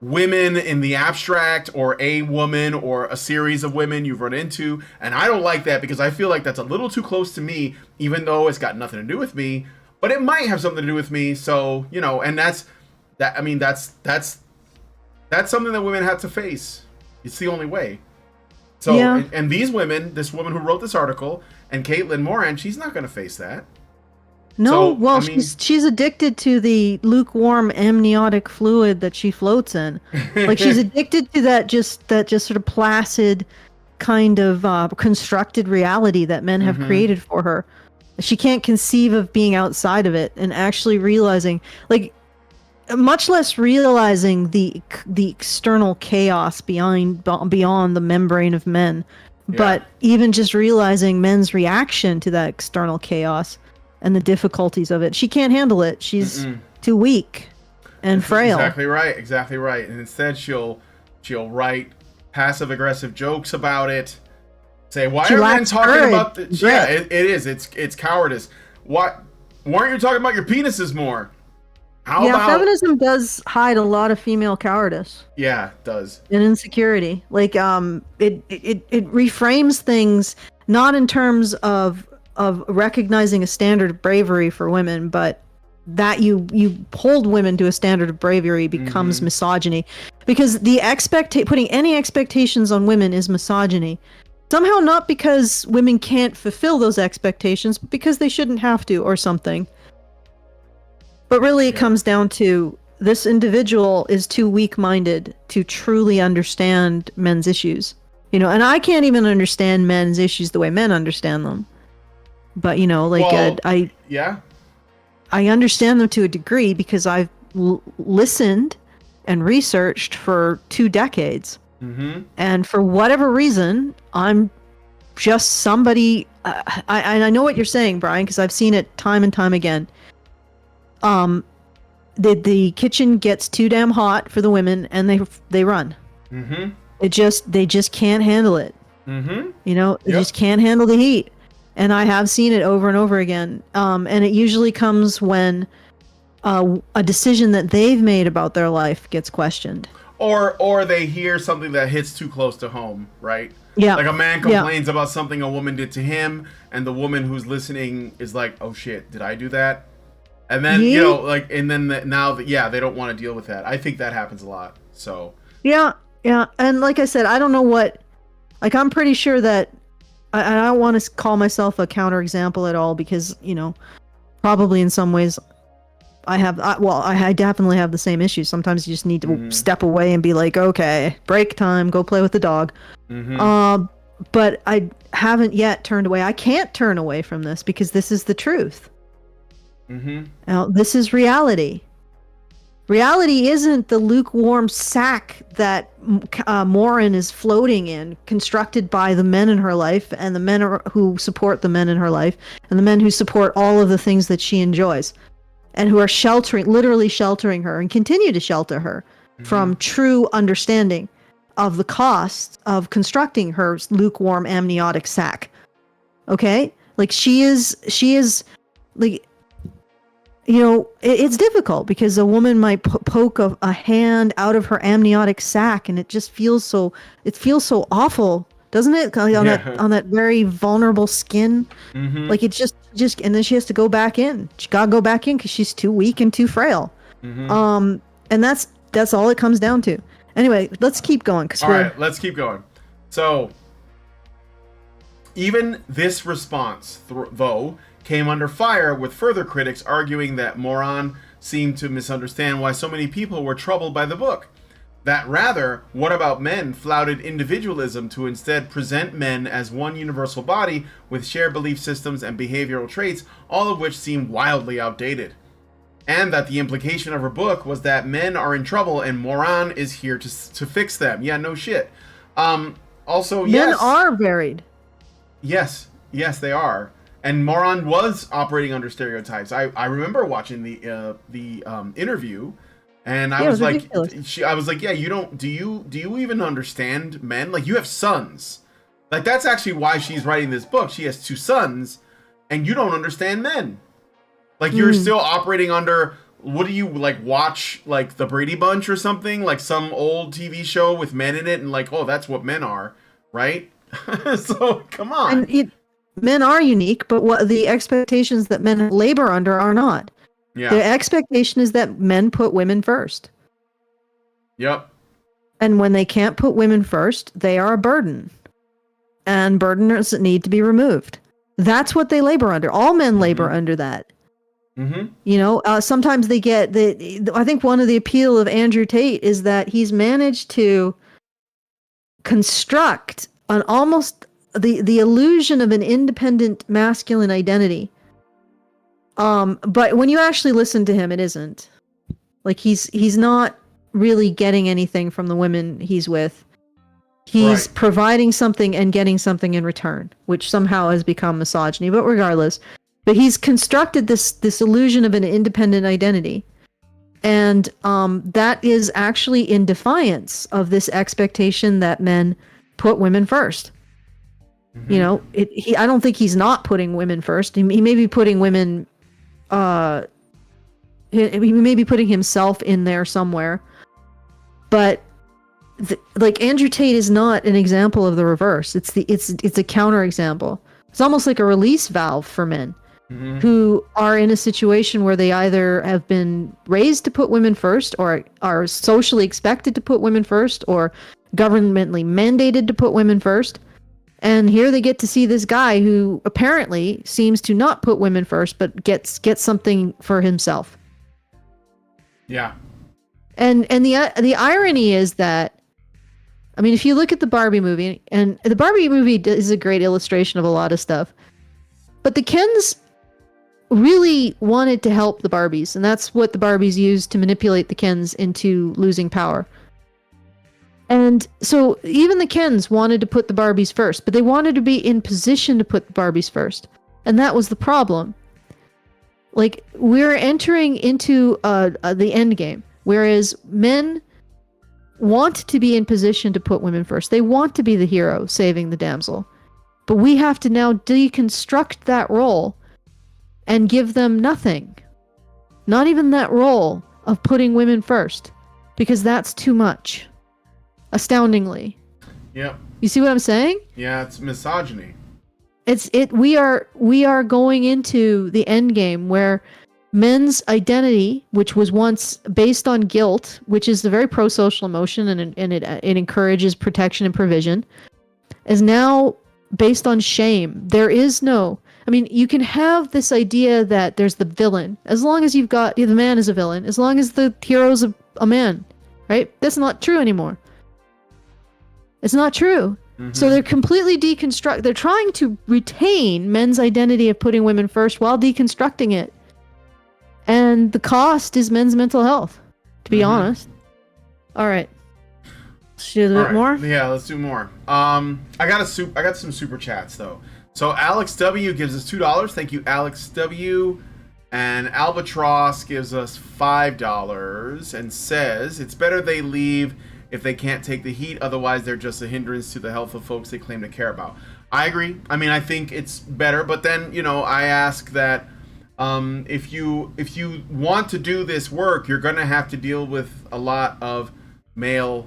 women in the abstract, or a woman, or a series of women you've run into, and I don't like that because I feel like that's a little too close to me, even though it's got nothing to do with me, but it might have something to do with me. So, you know, and that's something that women have to face. It's the only way. So, and these women, this woman who wrote this article, and Caitlin Moran, she's not going to face that. No, So, well, I mean, she's addicted to the lukewarm amniotic fluid that she floats in. Like, she's addicted to that just sort of placid kind of constructed reality that men have created for her. She can't conceive of being outside of it and actually realizing, like, much less realizing the external chaos beyond the membrane of men, but even just realizing men's reaction to that external chaos and the difficulties of it. She can't handle it. She's too weak and frail. Exactly right. And instead she'll write passive aggressive jokes about it. Say, why are men talking about this? Yeah, it is. It's cowardice. Why weren't you talking about your penises more? How about feminism does hide a lot of female cowardice. Yeah, it does. And insecurity. Like it reframes things not in terms of recognizing a standard of bravery for women, but that you hold women to a standard of bravery becomes misogyny, because the putting any expectations on women is misogyny. Somehow, not because women can't fulfill those expectations, but because they shouldn't have to, or something. But really, it comes down to this individual is too weak-minded to truly understand men's issues. You know, and I can't even understand men's issues the way men understand them. But, you know, like, I understand them to a degree because I've listened and researched for 2 decades. And for whatever reason, I'm just somebody, I know what you're saying, Brian, because I've seen it time and time again. The kitchen gets too damn hot for the women, and they run. They just can't handle it. You know, they just can't handle the heat. And I have seen it over and over again. And it usually comes when a decision that they've made about their life gets questioned. Or they hear something that hits too close to home, right? Yeah. Like a man complains about something a woman did to him, and the woman who's listening is like, "Oh shit, did I do that?" And then you know, like, and then now that they don't want to deal with that. I think that happens a lot. So yeah, and like I said, I don't know what. Like, I'm pretty sure that I don't want to call myself a counterexample at all, because, you know, probably in some ways I definitely have the same issues. Sometimes you just need to step away and be like, okay, break time, go play with the dog. But I haven't yet turned away. I can't turn away from this because this is the truth. Now, this is reality. Reality isn't the lukewarm sack that Moran is floating in, constructed by the men in her life, and the men who support the men in her life, and the men who support all of the things that she enjoys, and who are literally sheltering her, and continue to shelter her from true understanding of the cost of constructing her lukewarm amniotic sac. Okay? Like, she is like, you know, it's difficult because a woman might poke a hand out of her amniotic sac, and it just feels so awful, doesn't it? On that very vulnerable skin. Like, it just, and then she has to go back in. She gotta go back in because she's too weak and too frail. And that's all it comes down to. Anyway, let's keep going. All right, let's keep going. So, Even this response, though, came under fire, with further critics arguing that Moran seemed to misunderstand why so many people were troubled by the book. That rather, What About Men flouted individualism to instead present men as one universal body with shared belief systems and behavioral traits, all of which seemed wildly outdated. And that the implication of her book was that men are in trouble and Moran is here to fix them. Yeah, no shit. Also, Men yes. are varied. Yes, they are. And Moran was operating under stereotypes. I remember watching the interview, and I was like, yeah, do you even understand men? Like, you have sons. Like, that's actually why she's writing this book. She has 2 sons, and you don't understand men. Like, you're still operating under, what do you, like, watch, like, the Brady Bunch or something? Like, some old TV show with men in it, and like, oh, that's what men are, right? So, come on. And men are unique, but what the expectations that men labor under are not. Yeah. The expectation is that men put women first. Yep. And when they can't put women first, they are a burden. And burdeners need to be removed. That's what they labor under. All men labor under that. Mm-hmm. You know, sometimes they get I think one of the appeal of Andrew Tate is that he's managed to construct an almost the illusion of an independent masculine identity. But when you actually listen to him, it isn't. Like, he's not really getting anything from the women he's with. He's providing something and getting something in return, which somehow has become misogyny, but regardless. But he's constructed this illusion of an independent identity. And that is actually in defiance of this expectation that men put women first. Mm-hmm. You know, I don't think he's not putting women first. He may be putting women, he may be putting himself in there somewhere. But like, Andrew Tate is not an example of the reverse. It's a counterexample. It's almost like a release valve for men. Mm-hmm. Who are in a situation where they either have been raised to put women first, or are socially expected to put women first, or governmentally mandated to put women first. And here they get to see this guy who apparently seems to not put women first, but gets something for himself. Yeah. And the irony is that, I mean, if you look at the Barbie movie, and the Barbie movie is a great illustration of a lot of stuff, but the Kens really wanted to help the Barbies, and that's what the Barbies used to manipulate the Kens into losing power. And so even the Kens wanted to put the Barbies first, but they wanted to be in position to put the Barbies first. And that was the problem. Like, we're entering into the end game, whereas men want to be in position to put women first. They want to be the hero saving the damsel. But we have to now deconstruct that role and give them nothing. Not even that role of putting women first, because that's too much. Astoundingly. Yep. You see what I'm saying? Yeah, it's misogyny. We are going into the end game where men's identity, which was once based on guilt, which is the very pro-social emotion, and it encourages protection and provision, is now based on shame. There is no, I mean, you can have this idea that there's the villain, as long as you've got the man is a villain, as long as the hero's a man, right? That's not true anymore. It's not true. Mm-hmm. So they're completely they're trying to retain men's identity of putting women first while deconstructing it. And the cost is men's mental health, to be honest. All right. Let's do a bit more? Yeah, let's do more. I got some super chats, though. So Alex W gives us $2. Thank you, Alex W. And Albatross gives us $5 and says, it's better they leave if they can't take the heat. Otherwise, they're just a hindrance to the health of folks they claim to care about. I agree. I mean, I think it's better. But then, I ask that if you want to do this work, you're going to have to deal with a lot of male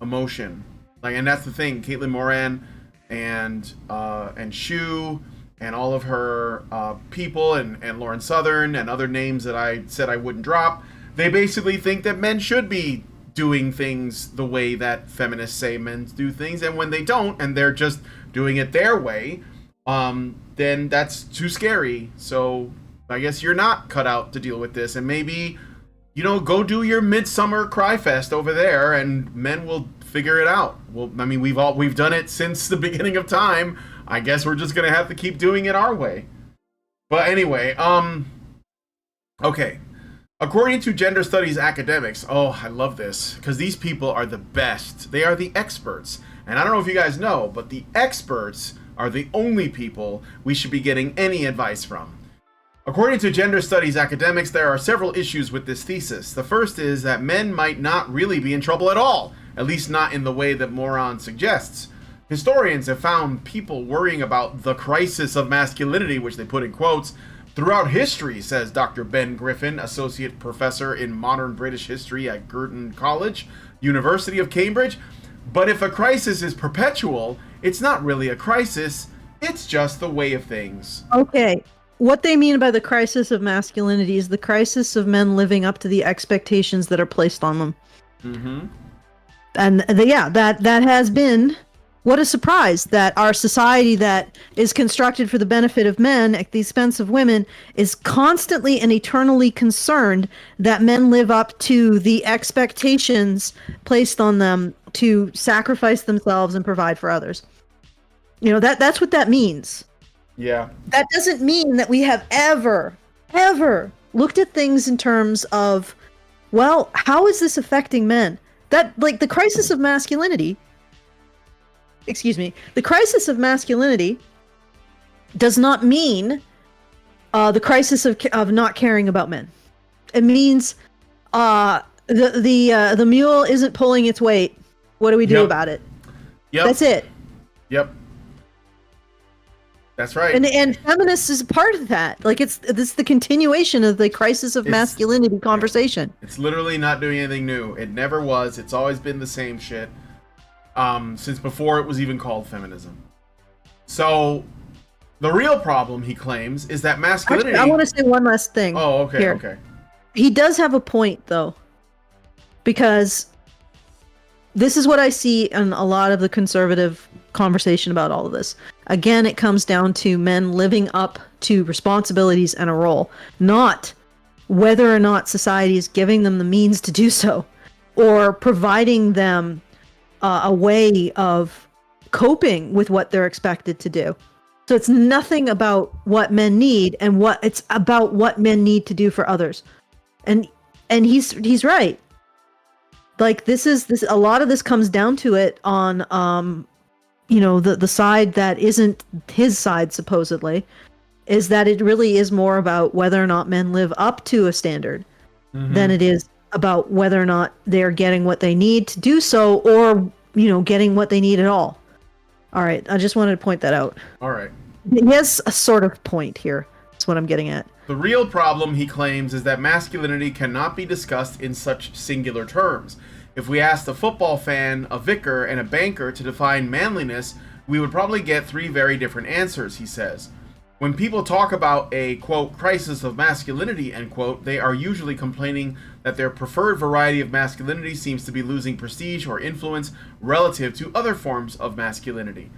emotion. And that's the thing. Caitlin Moran and Shu and all of her people and Lauren Southern and other names that I said I wouldn't drop, they basically think that men should be doing things the way that feminists say men do things, and when they don't, and they're just doing it their way, then that's too scary. So I guess you're not cut out to deal with this, and maybe, go do your midsummer cry fest over there, and men will figure it out. Well, I mean, we've done it since the beginning of time. I guess we're just gonna have to keep doing it our way. But anyway, okay. According to gender studies academics, oh, I love this, because these people are the best. They are the experts. And I don't know if you guys know, but the experts are the only people we should be getting any advice from. According to gender studies academics, there are several issues with this thesis. The first is that men might not really be in trouble at all, at least not in the way that Moron suggests. Historians have found people worrying about the crisis of masculinity, which they put in quotes, throughout history, says Dr. Ben Griffin, Associate Professor in Modern British History at Girton College, University of Cambridge. But if a crisis is perpetual, it's not really a crisis, it's just the way of things. Okay. What they mean by the crisis of masculinity is the crisis of men living up to the expectations that are placed on them. Mm-hmm. And that has been... What a surprise that our society that is constructed for the benefit of men at the expense of women is constantly and eternally concerned that men live up to the expectations placed on them to sacrifice themselves and provide for others. That's what that means. Yeah. That doesn't mean that we have ever looked at things in terms of, well, how is this affecting men? That, like, the crisis of masculinity... the crisis of masculinity does not mean the crisis of not caring about men. It means the mule isn't pulling its weight. What do we do about it? Yep. That's it. Yep. That's right. And feminists is a part of that. Like, this is the continuation of the crisis of masculinity conversation. It's literally not doing anything new. It never was. It's always been the same shit. Since before it was even called feminism. So, the real problem, he claims, is that masculinity... Actually, I want to say one last thing. Oh, okay, here. Okay. He does have a point, though. Because this is what I see in a lot of the conservative conversation about all of this. Again, it comes down to men living up to responsibilities and a role, not whether or not society is giving them the means to do so, or providing them a way of coping with what they're expected to do. So it's nothing about what men need, and it's about what men need to do for others. And he's right. Like, this a lot of this comes down to it on the side that isn't his side, supposedly, is that it really is more about whether or not men live up to a standard than it is about whether or not they're getting what they need to do so, or getting what they need at all. All right, I just wanted to point that out. All right. He has a sort of point here. That's what I'm getting at. The real problem, he claims, is that masculinity cannot be discussed in such singular terms. If we asked a football fan, a vicar, and a banker to define manliness, we would probably get three very different answers, he says. When people talk about a, quote, crisis of masculinity, end quote, they are usually complaining that their preferred variety of masculinity seems to be losing prestige or influence relative to other forms of masculinity.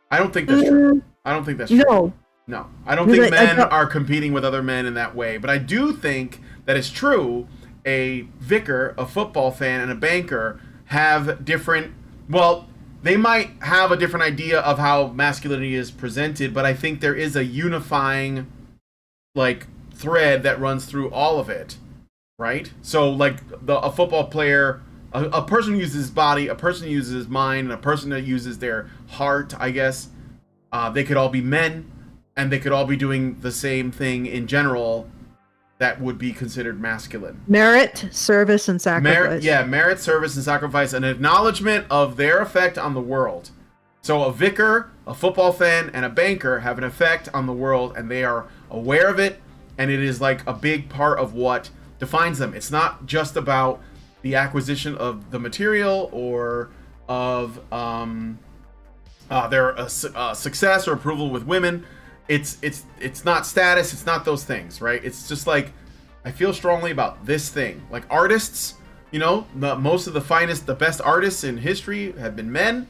I don't think that's true. I don't think that's true. No. I don't think men are competing with other men in that way. But I do think that it's true. A vicar, a football fan, and a banker have different... Well, they might have a different idea of how masculinity is presented, but I think there is a unifying, like, thread that runs through all of it, right? So, like, a football player, a person uses his body, a person uses his mind, and a person that uses their heart, I guess. They could all be men, and they could all be doing the same thing in general that would be considered masculine. Merit, service, and sacrifice. Merit, service, and sacrifice, an acknowledgement of their effect on the world. So a vicar, a football fan, and a banker have an effect on the world, and they are aware of it, and it is like a big part of what defines them. It's not just about the acquisition of the material or of their success or approval with women. It's not status, it's not those things, right? It's just like, I feel strongly about this thing. Like artists, most of the finest, the best artists in history have been men.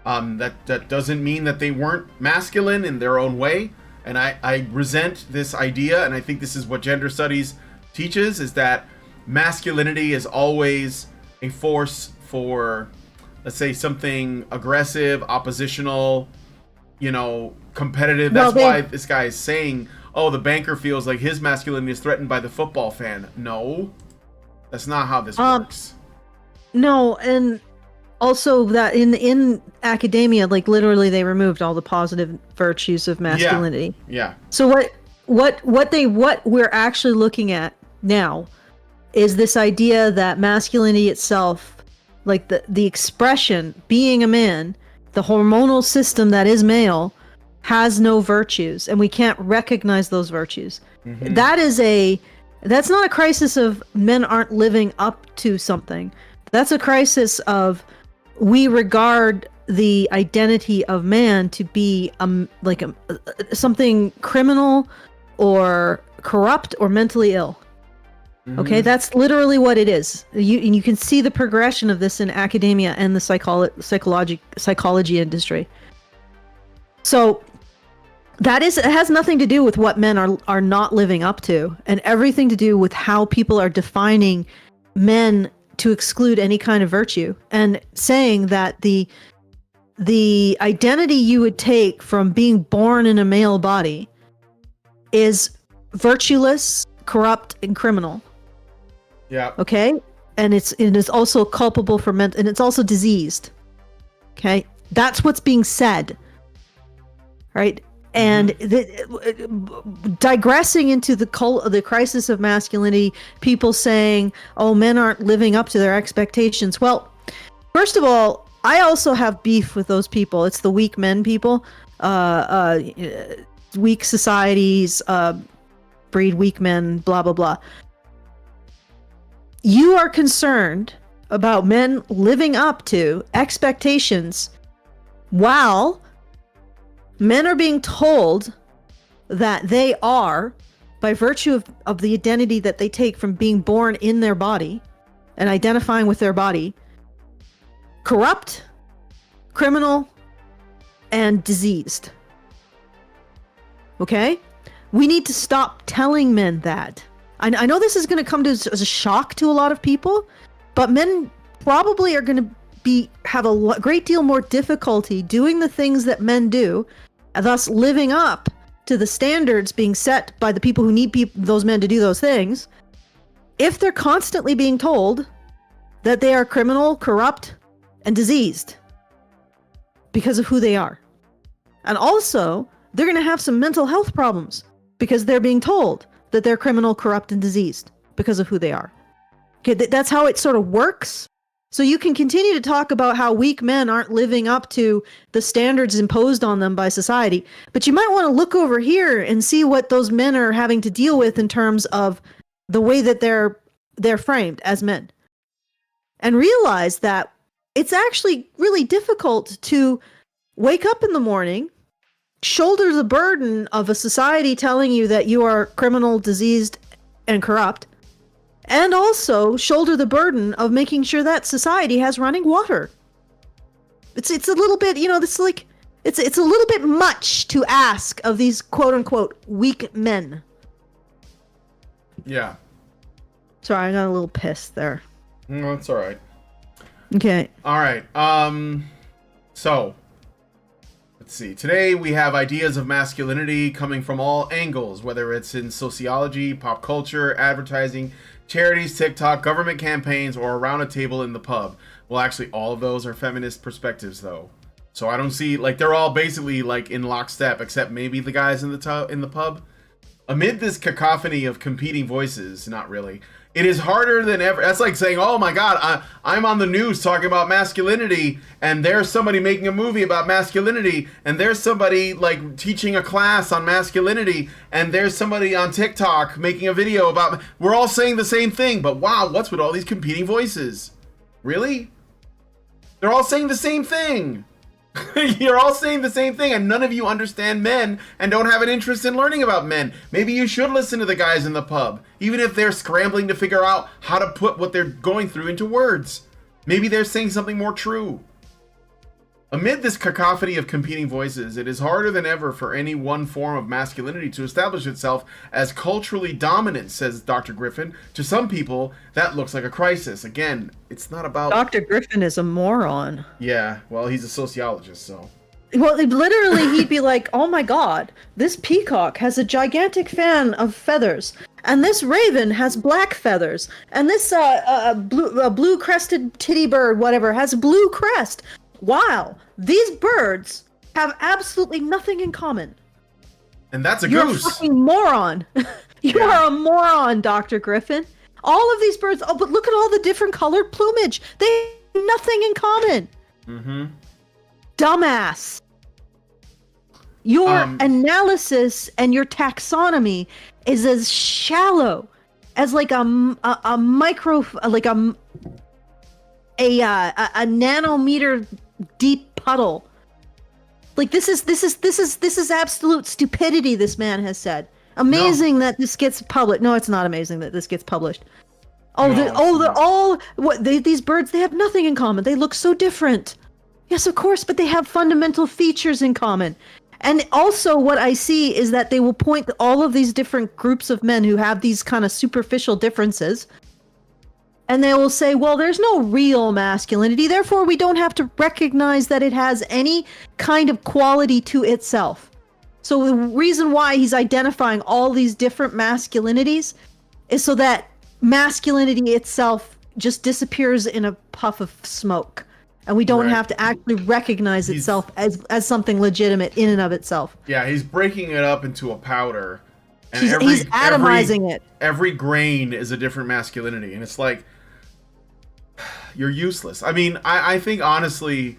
That doesn't mean that they weren't masculine in their own way. And I resent this idea, and I think this is what gender studies teaches, is that masculinity is always a force for, let's say, something aggressive, oppositional, competitive. That's why this guy is saying, oh, the banker feels like his masculinity is threatened by the football fan. No, that's not how this works. No, and also that in academia, like literally they removed all the positive virtues of masculinity. Yeah. So what we're actually looking at now is this idea that masculinity itself, like the expression, being a man, the hormonal system that is male, has no virtues, and we can't recognize those virtues. Mm-hmm. That's not a crisis of men aren't living up to something. That's a crisis of we regard the identity of man to be something criminal or corrupt or mentally ill. Mm-hmm. Okay, that's literally what it is. You can see the progression of this in academia and the psychology industry. So it has nothing to do with what men are not living up to, and everything to do with how people are defining men to exclude any kind of virtue, and saying that the identity you would take from being born in a male body is virtueless, corrupt, and criminal. Yeah. Okay? And it is also culpable for and it's also diseased. Okay? That's what's being said. Right? And digressing into the crisis of masculinity, people saying, oh, men aren't living up to their expectations. Well, first of all, I also have beef with those people. It's the weak men people. Weak societies breed weak men, blah, blah, blah. You are concerned about men living up to expectations while men are being told that they are, by virtue of the identity that they take from being born in their body and identifying with their body, corrupt, criminal, and diseased. Okay? We need to stop telling men that. I know this is going to come as a shock to a lot of people, but men probably are going to have a great deal more difficulty doing the things that men do, thus living up to the standards being set by the people who need those men to do those things, if they're constantly being told that they are criminal, corrupt, and diseased because of who they are. And also, they're going to have some mental health problems because they're being told that they're criminal, corrupt, and diseased because of who they are. Okay, that's how it sort of works. So you can continue to talk about how weak men aren't living up to the standards imposed on them by society, but you might want to look over here and see what those men are having to deal with in terms of the way that they're framed as men. And realize that it's actually really difficult to wake up in the morning, shoulder the burden of a society telling you that you are criminal, diseased, and corrupt, and also shoulder the burden of making sure that society has running water. It's a little bit, it's a little bit much to ask of these quote unquote weak men. Yeah. Sorry, I got a little pissed there. No, it's all right. Okay. All right. So let's see. Today we have ideas of masculinity coming from all angles, whether it's in sociology, pop culture, advertising, charities, TikTok, government campaigns, or around a table in the pub. Well, actually, all of those are feminist perspectives, though. So I don't see, they're all basically in lockstep, except maybe the guys in the pub. Amid this cacophony of competing voices, not really. It is harder than ever. That's like saying, oh my God, I'm on the news talking about masculinity, and there's somebody making a movie about masculinity, and there's somebody teaching a class on masculinity, and there's somebody on TikTok making a video about. We're all saying the same thing, but wow, what's with all these competing voices? Really? They're all saying the same thing. You're all saying the same thing, and none of you understand men and don't have an interest in learning about men. Maybe you should listen to the guys in the pub, even if they're scrambling to figure out how to put what they're going through into words. Maybe they're saying something more true. Amid this cacophony of competing voices, it is harder than ever for any one form of masculinity to establish itself as culturally dominant, says Dr. Griffin. To some people, that looks like a crisis. Again, it's not about... Dr. Griffin is a moron. Yeah, well, he's a sociologist, so... Well, literally, he'd be like, oh my god, this peacock has a gigantic fan of feathers, and this raven has black feathers, and this blue-crested titty bird, whatever, has a blue crest. Wow, these birds have absolutely nothing in common. And that's a You're goose. a fucking moron. You are a moron, Dr. Griffin. All of these birds, oh, but look at all the different colored plumage. They have nothing in common. Mm-hmm. Dumbass. Your analysis and your taxonomy is as shallow as like a micro, like a nanometer deep puddle. Like this is absolute stupidity. This man has said. Amazing that this gets published. No, it's not amazing that this gets published. These birds, they have nothing in common. They look so different. Yes, of course, but they have fundamental features in common. And also what I see is that they will point to all of these different groups of men who have these kind of superficial differences. And they will say, well, there's no real masculinity. Therefore, we don't have to recognize that it has any kind of quality to itself. So the reason why he's identifying all these different masculinities is so that masculinity itself just disappears in a puff of smoke. And we don't have to actually recognize itself as something legitimate in and of itself. Yeah, he's breaking it up into a powder. And he's atomizing it. Every grain is a different masculinity. And it's like, you're useless. I mean, I think, honestly,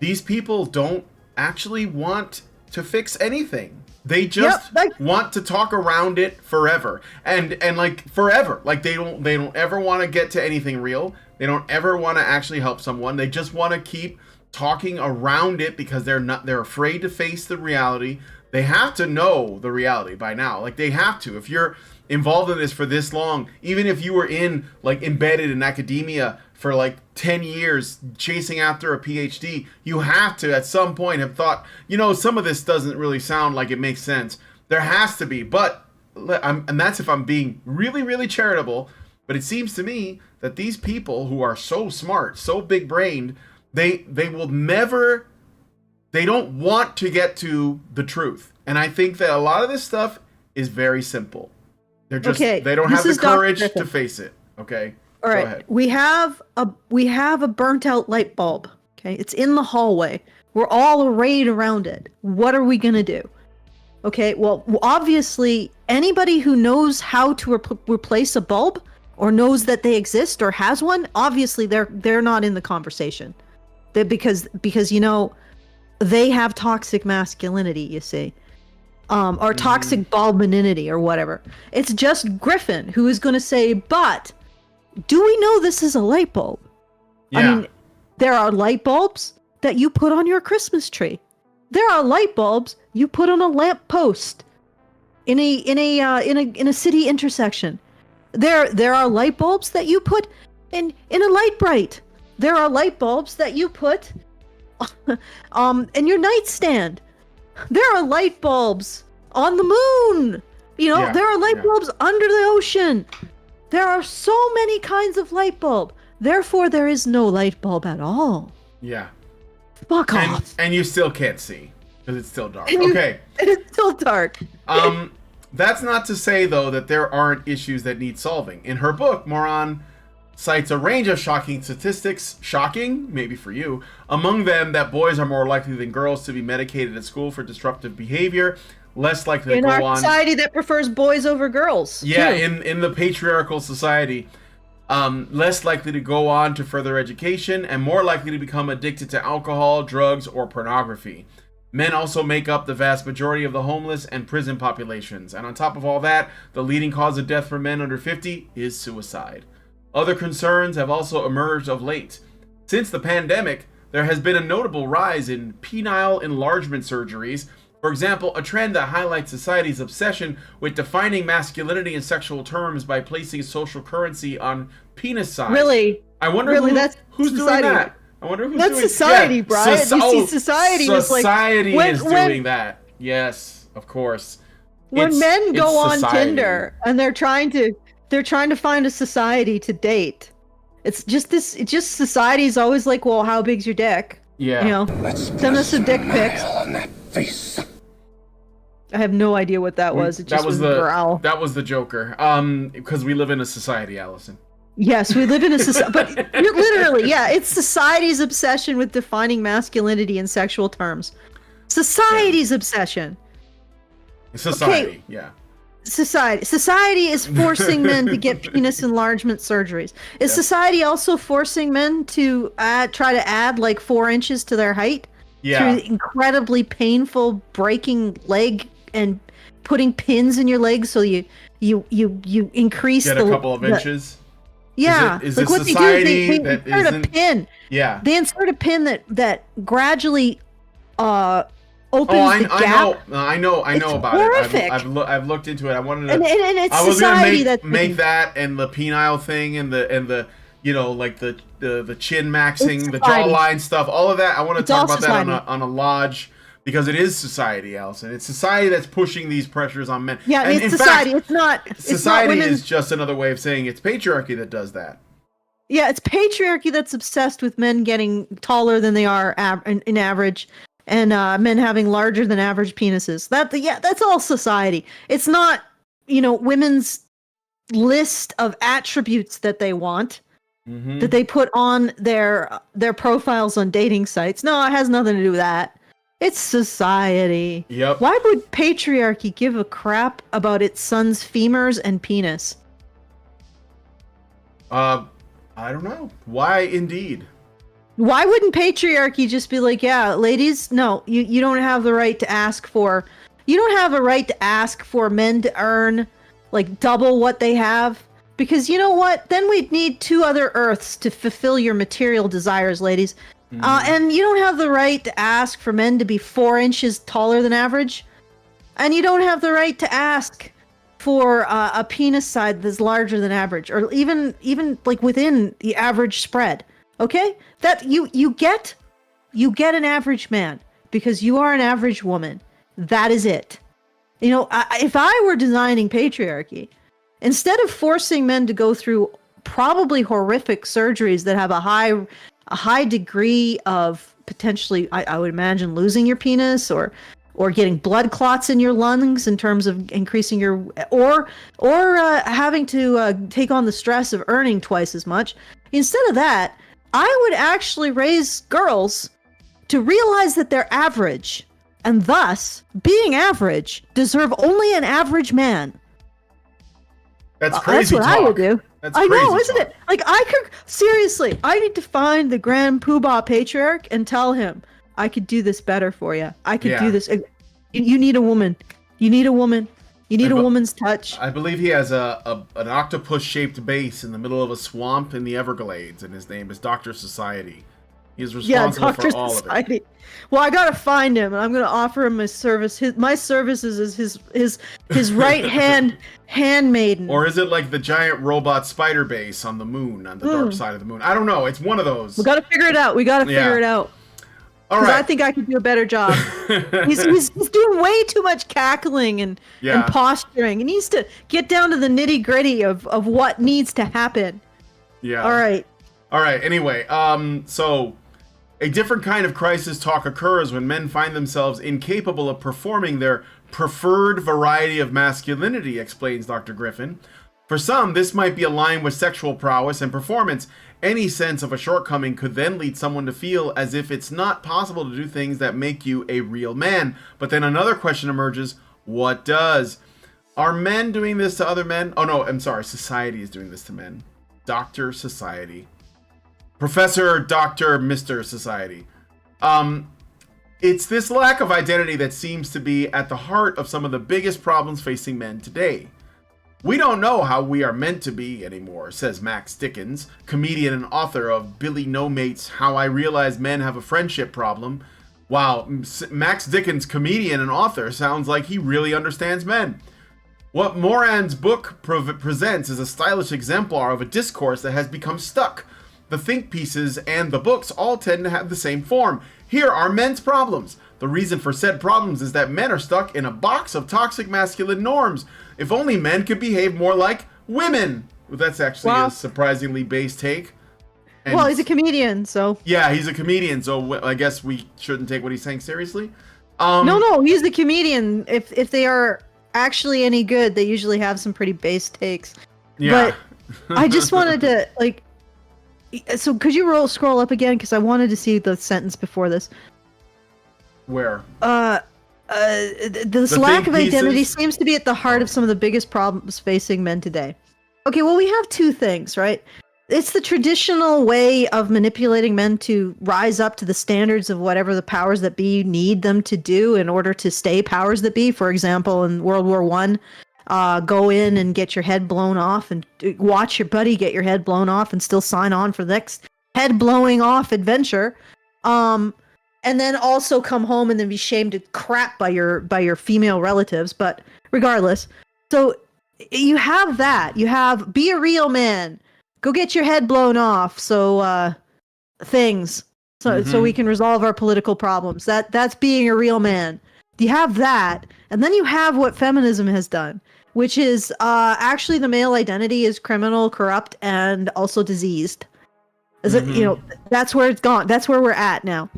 these people don't actually want to fix anything. They just want to talk around it forever. And like, forever. Like, they don't ever want to get to anything real. They don't ever want to actually help someone. They just want to keep talking around it because they're afraid to face the reality. They have to know the reality by now. Like, they have to. If you're involved in this for this long, even if you were embedded in academia for like 10 years chasing after a PhD, you have to at some point have thought, some of this doesn't really sound like it makes sense. There has to be, and that's if I'm being really, really charitable. But it seems to me that these people who are so smart, so big-brained, they will never, they don't want to get to the truth. And I think that a lot of this stuff is very simple. They're just, they don't have the courage to face it. Okay. All right. Go ahead. We have a burnt out light bulb. Okay. It's in the hallway. We're all arrayed around it. What are we going to do? Okay. Well, obviously anybody who knows how to replace a bulb or knows that they exist or has one, obviously they're not in the conversation. Because they have toxic masculinity, you see. Or toxic bulbaninity or whatever. It's just Griffin who is going to say, but do we know this is a light bulb? Yeah. I mean, there are light bulbs that you put on your Christmas tree. There are light bulbs you put on a lamp post in a city intersection. There are light bulbs that you put in a light bright. There are light bulbs that you put in your nightstand. There are light bulbs on the moon. There are light bulbs under the ocean. There are so many kinds of light bulb. Therefore, there is no light bulb at all. Yeah. Fuck off. And you still can't see because it's still dark. And it's still dark. That's not to say, though, that there aren't issues that need solving. In her book, Moran cites a range of shocking statistics, shocking, maybe for you, among them that boys are more likely than girls to be medicated at school for disruptive behavior, less likely to go on... In our society that prefers boys over girls. Yeah, in the patriarchal society, less likely to go on to further education, and more likely to become addicted to alcohol, drugs, or pornography. Men also make up the vast majority of the homeless and prison populations, and on top of all that, the leading cause of death for men under 50 is suicide. Other concerns have also emerged of late. Since the pandemic, there has been a notable rise in penile enlargement surgeries. For example, a trend that highlights society's obsession with defining masculinity in sexual terms by placing social currency on penis size. Really? I wonder who's doing that. I wonder who's That's doing society, Brian. You see, society was like society is doing that. Yes, of course. When men go on society. Tinder and they're trying to find a society to date. It's just society's always like, well, how big's your dick? Yeah. You know, send us a dick pic. On that face. I have no idea what that was. It just was a growl. That was the Joker. Because we live in a society, Allison. Yes, we live in a society, but literally, yeah, it's society's obsession with defining masculinity in sexual terms. Society's obsession. Society, okay. yeah. Society is forcing men to get penis enlargement surgeries. Is society also forcing men to try to add like 4 inches to their height? Yeah. Through incredibly painful breaking leg and putting pins in your legs so you increase get a couple of inches. Yeah, is like it what society they that insert isn't... a pin. Yeah, they insert a pin that gradually opens the gap. I know about horrific. it. I've looked into it. I wanted to. And it's I was society gonna make that and the penile thing and the you know, like the chin maxing, the jawline stuff, all of that. I want to talk about that on a lodge. Because it is society, Allison. It's society that's pushing these pressures on men. Yeah, and it's society. It's society not is just another way of saying it's patriarchy that does that. Yeah, it's patriarchy that's obsessed with men getting taller than they are in average, and men having larger than average penises. That's all society. It's not, women's list of attributes that they want. Mm-hmm. That they put on their profiles on dating sites. No, it has nothing to do with that. It's society. Yep. Why would patriarchy give a crap about its son's femurs and penis? I don't know. Why indeed? Why wouldn't patriarchy just be like, yeah, ladies, no, you don't have the right to ask for, you don't have a right to ask for men to earn like double what they have? Because you know what? Then we'd need 2 other Earths to fulfill your material desires, ladies. And you don't have the right to ask for men to be 4 inches taller than average. And you don't have the right to ask for a penis size that's larger than average, or even like within the average spread. Okay? That you get an average man because you are an average woman. That is it. If I were designing patriarchy, instead of forcing men to go through probably horrific surgeries that have a high degree of potentially, I would imagine, losing your penis or getting blood clots in your lungs in terms of increasing your, or having to take on the stress of earning twice as much. Instead of that, I would actually raise girls to realize that they're average, and thus, being average, deserve only an average man. That's crazy. That's what talk. I would do. That's I know, isn't talk. it? Like, seriously, I need to find the Grand Poobah patriarch and tell him, I could do this better for you. I could do this. You need a woman. You need a woman. You need a woman's touch. I believe he has an octopus-shaped base in the middle of a swamp in the Everglades, and his name is Dr. Society. He's responsible for all of it. Well, I gotta find him, and I'm gonna offer him my service. My services is his right hand handmaiden. Or is it like the giant robot spider base on the moon, on the dark side of the moon? I don't know. It's one of those. We gotta figure it out. All right. I think I could do a better job. He's doing way too much cackling and posturing. He needs to get down to the nitty gritty of what needs to happen. Yeah. All right. Anyway, so a different kind of crisis talk occurs when men find themselves incapable of performing their preferred variety of masculinity, explains Dr. Griffin. For some, this might be aligned with sexual prowess and performance. Any sense of a shortcoming could then lead someone to feel as if it's not possible to do things that make you a real man. But then another question emerges, what does? Are men doing this to other men? Oh no, I'm sorry, society is doing this to men. Dr. Society. Professor, Dr. Mr. Society. It's this lack of identity that seems to be at the heart of some of the biggest problems facing men today. We don't know how we are meant to be anymore, says Max Dickens, comedian and author of Billy No Mate's How I Realized Men Have a Friendship Problem. Wow, Max Dickens, comedian and author, sounds like he really understands men. What Moran's book presents is a stylish exemplar of a discourse that has become stuck. The think pieces and the books all tend to have the same form. Here are men's problems. The reason for said problems is that men are stuck in a box of toxic masculine norms. If only men could behave more like women. Well, that's actually a surprisingly base take. And well, he's a comedian, so... Yeah, he's a comedian, so I guess we shouldn't take what he's saying seriously. No, he's the comedian. If they are actually any good, they usually have some pretty base takes. Yeah. But I just wanted to, like... So could you scroll up again? Because I wanted to see the sentence before this. Where? This lack of identity seems to be at the heart of some of the biggest problems facing men today. Okay, well, we have two things, right? It's the traditional way of manipulating men to rise up to the standards of whatever the powers that be need them to do in order to stay powers that be. For example, in World War I, go in and get your head blown off and watch your buddy get your head blown off and still sign on for the next head blowing off adventure. And then also come home and then be shamed to crap by your female relatives. But regardless, so you have that. You have be a real man. Go get your head blown off. So so we can resolve our political problems. That's being a real man. You have that, and then you have what feminism has done, which is actually the male identity is criminal, corrupt, and also diseased. That's where it's gone. That's where we're at now.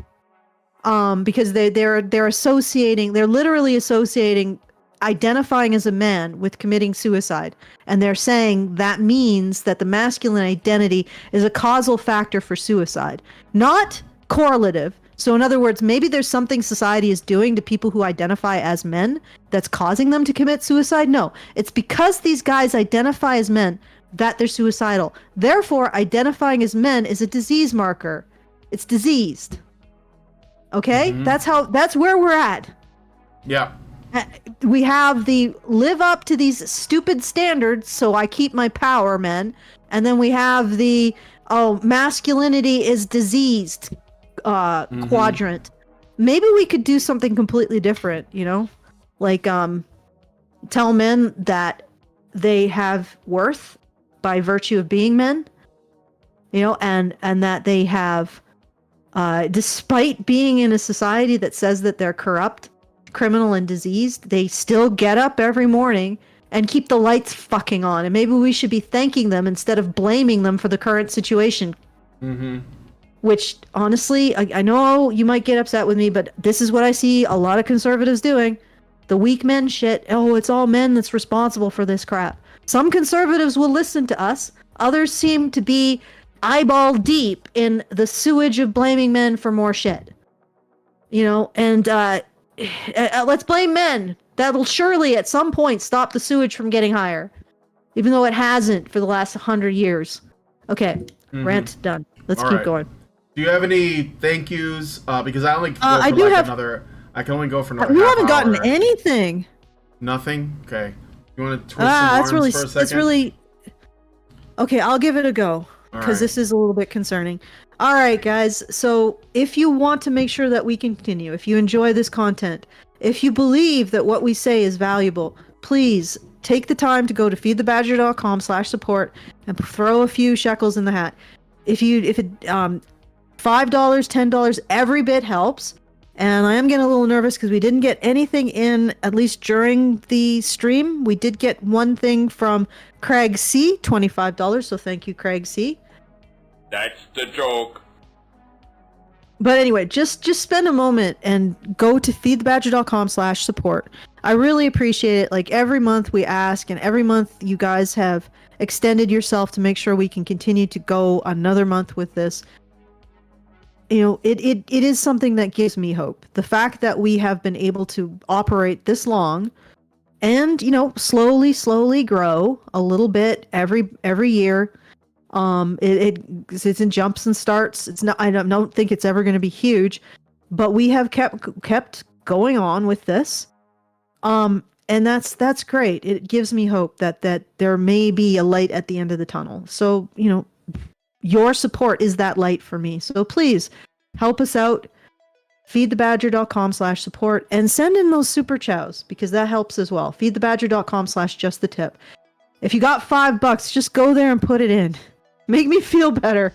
Because they're literally associating identifying as a man with committing suicide, and they're saying that means that the masculine identity is a causal factor for suicide, not correlative. So in other words, maybe there's something society is doing to people who identify as men that's causing them to commit suicide. No, it's because these guys identify as men that they're suicidal. Therefore, identifying as men is a disease marker. It's diseased. Okay? That's where we're at. Yeah. We have the live up to these stupid standards, so I keep my power, men. And then we have the masculinity is diseased quadrant. Maybe we could do something completely different, like tell men that they have worth by virtue of being men, and that they have, despite being in a society that says that they're corrupt, criminal, and diseased, they still get up every morning and keep the lights fucking on. And maybe we should be thanking them instead of blaming them for the current situation. Which, honestly, I know you might get upset with me, but this is what I see a lot of conservatives doing. The weak men shit. Oh, it's all men that's responsible for this crap. Some conservatives will listen to us. Others seem to be eyeball deep in the sewage of blaming men for more shit. And let's blame men. That'll surely at some point stop the sewage from getting higher, even though it hasn't for the last 100 years. Okay, rant done. Let's keep going. Do you have any thank yous? Because I only I can only go for another. You half haven't gotten hour. anything. Nothing. Okay. You want to twist some arms for a second? That's really. Okay, I'll give it a go because this is a little bit concerning. All right, guys. So if you want to make sure that we continue, if you enjoy this content, if you believe that what we say is valuable, please take the time to go to feedthebadger.com/support and throw a few shekels in the hat. If it $5, $10, every bit helps. And I am getting a little nervous because we didn't get anything in, at least during the stream. We did get one thing from Craig C, $25. So thank you, Craig C. That's the joke. But anyway, just spend a moment and go to feedthebadger.com/support. I really appreciate it. Like every month we ask, and every month you guys have extended yourself to make sure we can continue to go another month with this. It is something that gives me hope. The fact that we have been able to operate this long and, slowly grow a little bit every year. It's in jumps and starts. It's not, I don't think it's ever going to be huge, but we have kept going on with this. And that's great. It gives me hope that there may be a light at the end of the tunnel. So, your support is that light for me. So please help us out. Feedthebadger.com/support and send in those super chows because that helps as well. Feedthebadger.com/justthetip. If you got $5, just go there and put it in. Make me feel better.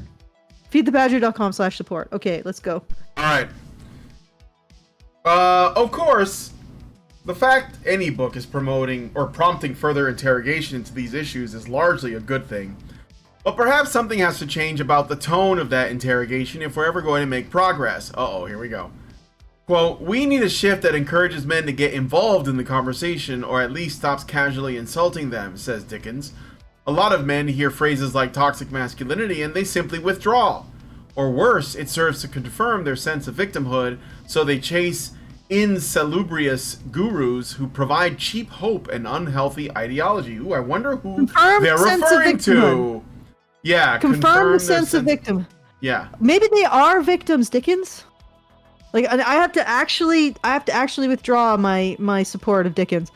Feedthebadger.com/support. Okay, let's go. All right. Of course, the fact any book is promoting or prompting further interrogation into these issues is largely a good thing. But perhaps something has to change about the tone of that interrogation if we're ever going to make progress. Uh-oh, here we go. Quote, we need a shift that encourages men to get involved in the conversation or at least stops casually insulting them, says Dickens. A lot of men hear phrases like toxic masculinity and they simply withdraw. Or worse, it serves to confirm their sense of victimhood, so they chase insalubrious gurus who provide cheap hope and unhealthy ideology. Ooh, I wonder who Confirmed they're sense of referring to. victimhood. Yeah, Confirm the their sense of victim. Yeah. Maybe they are victims, Dickens. Like I have to actually withdraw my support of Dickens.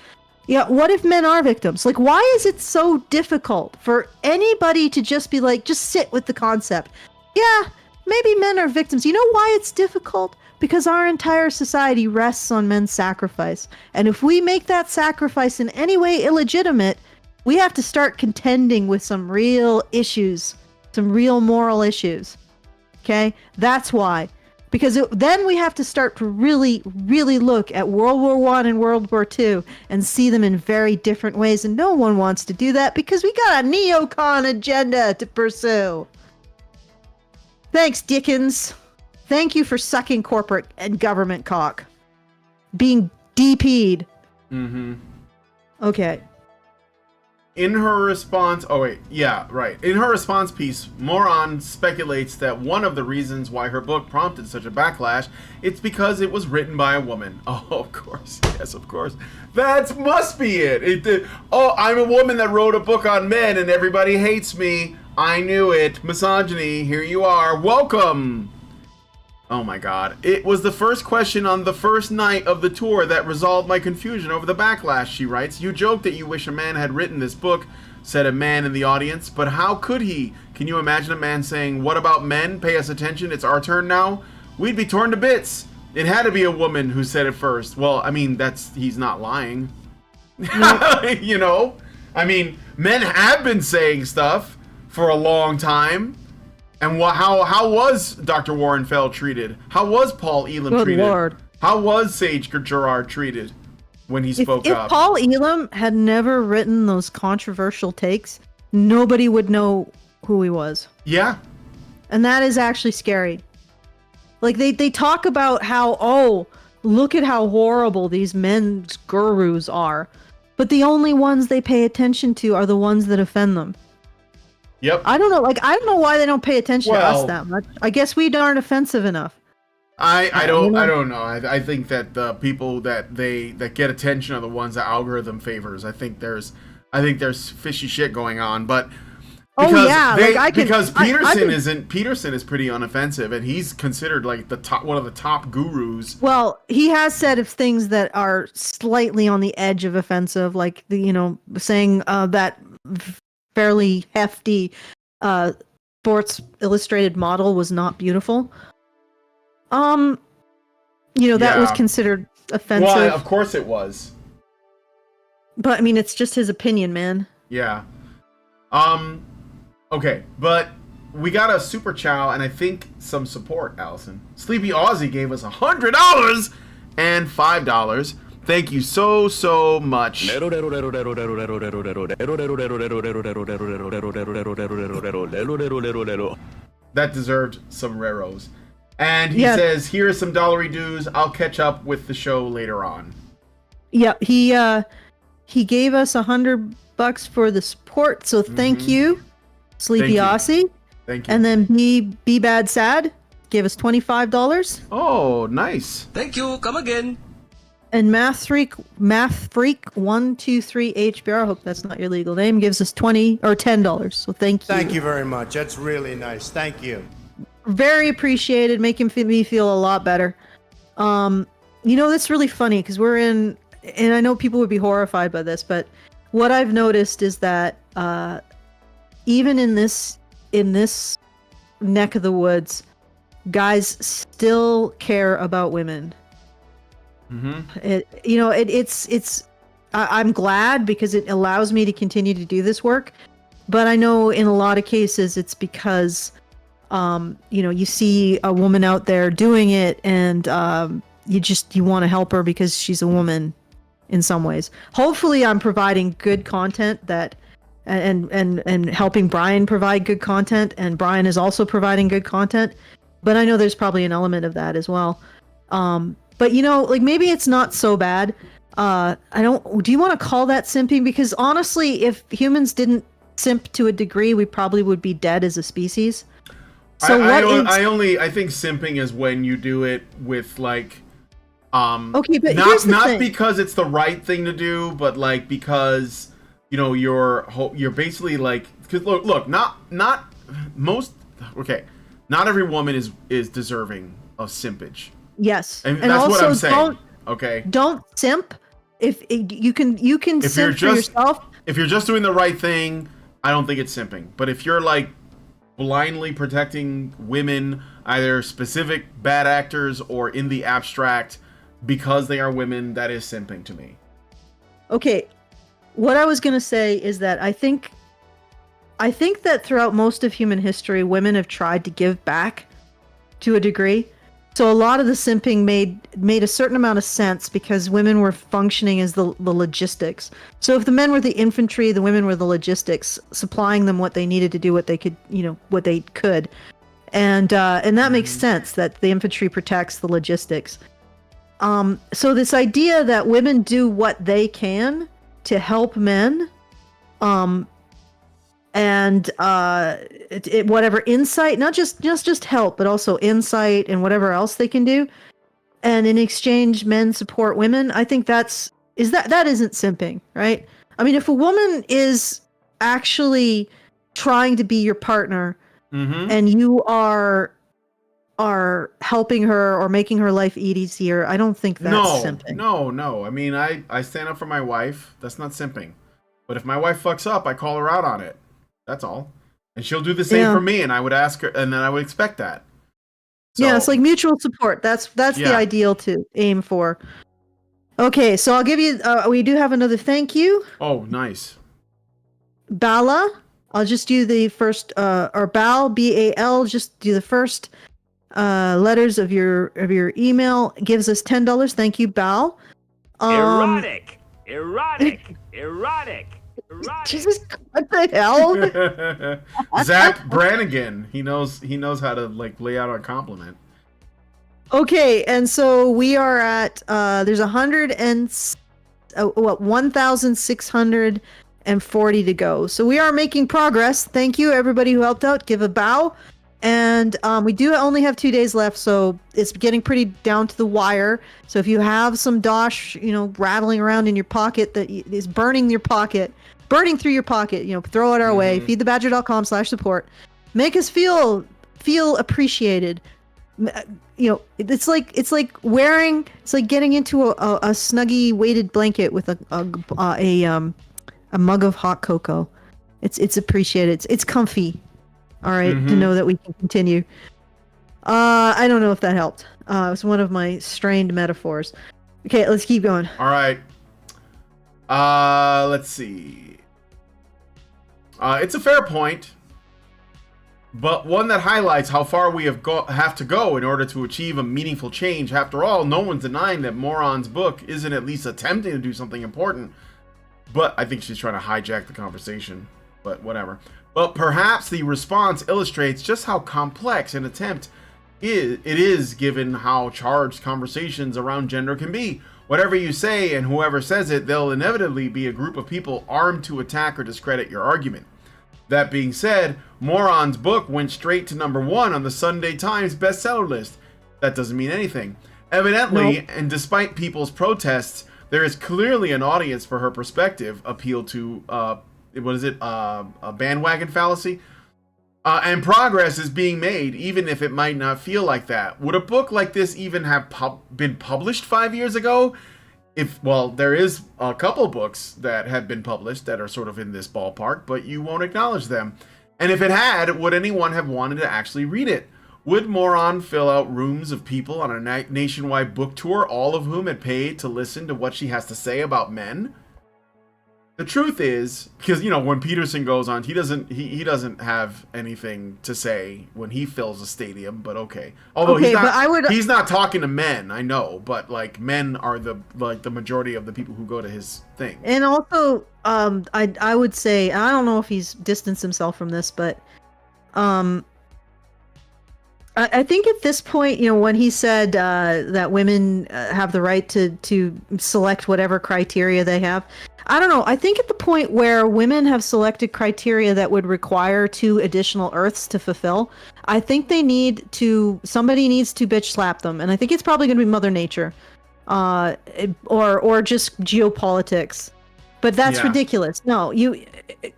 Yeah, what if men are victims? Like, why is it so difficult for anybody to just be like, just sit with the concept? Yeah, maybe men are victims. You know why it's difficult? Because our entire society rests on men's sacrifice. And if we make that sacrifice in any way illegitimate, we have to start contending with some real issues, some real moral issues. Okay? That's why. Because then we have to start to really, really look at World War I and World War II and see them in very different ways. And no one wants to do that because we got a neocon agenda to pursue. Thanks, Dickens. Thank you for sucking corporate and government cock. Being DP'd. Mm-hmm. Okay. In her response, In her response piece, Moron speculates that one of the reasons why her book prompted such a backlash, it's because it was written by a woman. Oh, of course. Yes, of course. That must be it. I'm a woman that wrote a book on men and everybody hates me. I knew it. Misogyny. Here you are. Welcome. Oh my god. It was the first question on the first night of the tour that resolved my confusion over the backlash, she writes. You joke that you wish a man had written this book, said a man in the audience, but how could he? Can you imagine a man saying, what about men? Pay us attention, it's our turn now? We'd be torn to bits. It had to be a woman who said it first. Well, I mean, he's not lying. No. You know? I mean, men have been saying stuff for a long time. And how was Dr. Warren Fell treated? How was Paul Elam treated? Lord. How was Sage Gerard treated when he spoke up? If Paul Elam had never written those controversial takes, nobody would know who he was. Yeah. And that is actually scary. Like, they talk about how, oh, look at how horrible these men's gurus are. But the only ones they pay attention to are the ones that offend them. Yep. I don't know why they don't pay attention to us that much. I guess we aren't offensive enough. I don't know. I think that the people that get attention are the ones that algorithm favors. I think there's fishy shit going on, but because Peterson is pretty unoffensive and he's considered like one of the top gurus. Well, he has said of things that are slightly on the edge of offensive, like saying that fairly hefty Sports Illustrated model was not beautiful. That was considered offensive. Well, of course it was. But I mean, it's just his opinion, man. Yeah. Okay, but we got a super chow and I think some support, Allison. Sleepy Aussie gave us $100 and $5. Thank you so much. That deserved some raros. And he says, here are some dollary dues. I'll catch up with the show later on. Yeah, he gave us $100 for the support, so thank you, Sleepy Aussie. Thank you. And then Be Bad Sad gave us $25. Oh, nice. Thank you. Come again. And Math Freak 123 HBR, I hope that's not your legal name, gives us $10. So thank you. Thank you very much. That's really nice. Thank you. Very appreciated. Making me feel a lot better. That's really funny because we're in, and I know people would be horrified by this, but what I've noticed is that even in this neck of the woods, guys still care about women. I'm glad because it allows me to continue to do this work, but I know in a lot of cases it's because You see a woman out there doing it, and you want to help her because she's a woman in some ways. Hopefully I'm providing good content that and helping Brian provide good content, and Brian is also providing good content, but I know there's probably an element of that as well. But maybe it's not so bad. Do you want to call that simping? Because honestly, if humans didn't simp to a degree, we probably would be dead as a species. So I think simping is when you do it with okay, but here's the not thing. because it's the right thing to do, but because you're basically because look, not every woman is deserving of simpage. Yes, and that's also, what I'm saying. Don't simp. If you can simp for yourself. If you're just doing the right thing, I don't think it's simping. But if you're blindly protecting women, either specific bad actors or in the abstract, because they are women, that is simping to me. Okay, what I was gonna say is that I think that throughout most of human history, women have tried to give back to a degree. So a lot of the simping made a certain amount of sense because women were functioning as the logistics. So if the men were the infantry, the women were the logistics, supplying them what they needed to do what they could, and that makes sense that the infantry protects the logistics. So this idea that women do what they can to help men, and whatever insight, not just help, but also insight and whatever else they can do, and in exchange men support women. I think that isn't simping, right? I mean, if a woman is actually trying to be your partner, and you are helping her or making her life easier, I don't think that's simping. No. I mean, I stand up for my wife. That's not simping. But if my wife fucks up, I call her out on it. That's all. And she'll do the same for me, and I would ask her, and then I would expect that. So, yeah, it's like mutual support. That's the ideal to aim for. Okay, so I'll give you, we do have another thank you. Oh, nice. Bala, I'll just do the first, or Bal, B-A-L, just do the first letters of your email. Gives us $10. Thank you, Bal. Erotic. Jesus, what the hell? Zach Brannigan. He knows how to lay out a compliment. Okay, and so we are at there's 1,640 to go. So we are making progress. Thank you everybody who helped out. Give a bow. And we do only have 2 days left, so it's getting pretty down to the wire. So if you have some dosh, rattling around in your pocket that is burning through your pocket, throw it our way. Feedthebadger.com/support. Make us feel appreciated. It's like getting into a snuggy weighted blanket with a mug of hot cocoa. It's appreciated. It's comfy. All right, to know that we can continue. I don't know if that helped. It was one of my strained metaphors. Okay, let's keep going. All right. Let's see. It's a fair point, but one that highlights how far we have to go in order to achieve a meaningful change. After all, no one's denying that Moron's book isn't at least attempting to do something important. But I think she's trying to hijack the conversation. But whatever. But perhaps the response illustrates just how complex an attempt it is, given how charged conversations around gender can be. Whatever you say and whoever says it, there'll inevitably be a group of people armed to attack or discredit your argument. That being said, Moron's book went straight to #1 on the Sunday Times bestseller list. That doesn't mean anything. Evidently, nope. And despite people's protests, there is clearly an audience for her perspective. Appeal to a bandwagon fallacy? And progress is being made, even if it might not feel like that. Would a book like this even have been published 5 years ago? There is a couple books that have been published that are sort of in this ballpark, but you won't acknowledge them. And if it had, would anyone have wanted to actually read it? Would Moron fill out rooms of people on a nationwide book tour, all of whom had paid to listen to what she has to say about men? The truth is, because when Peterson goes on, he doesn't have anything to say when he fills a stadium. But okay, although he's not talking to men, I know, but like men are the majority of the people who go to his thing. And also, I would say, I don't know if he's distanced himself from this, but I think at this point, when he said that women have the right to select whatever criteria they have, I don't know. I think at the point where women have selected criteria that would require 2 additional Earths to fulfill, I think somebody needs to bitch slap them, and I think it's probably going to be Mother Nature, or just geopolitics. But that's ridiculous. No, you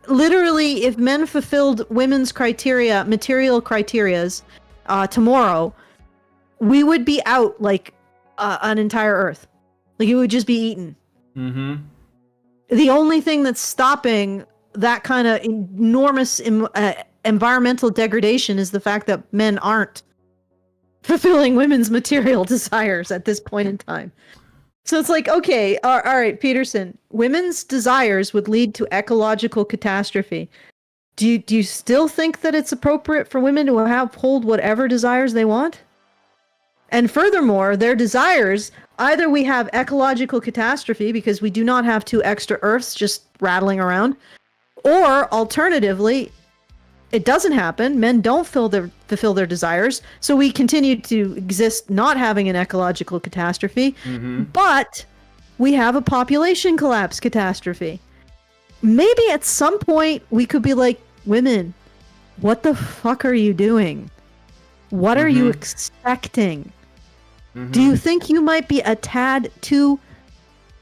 literally, if men fulfilled women's criteria, material criterias, tomorrow, we would be out like an entire Earth. Like it would just be eaten. Mm-hmm. The only thing that's stopping that kind of enormous environmental degradation is the fact that men aren't fulfilling women's material desires at this point in time. So it's like, okay, all right, Peterson, women's desires would lead to ecological catastrophe. Do you still think that it's appropriate for women to hold whatever desires they want? And furthermore, their desires, either we have ecological catastrophe because we do not have 2 extra Earths just rattling around, or alternatively, it doesn't happen. Men don't fulfill their desires, so we continue to exist not having an ecological catastrophe, but we have a population collapse catastrophe. Maybe at some point we could be like, women, what the fuck are you doing? What are you expecting? Do you think you might be a tad too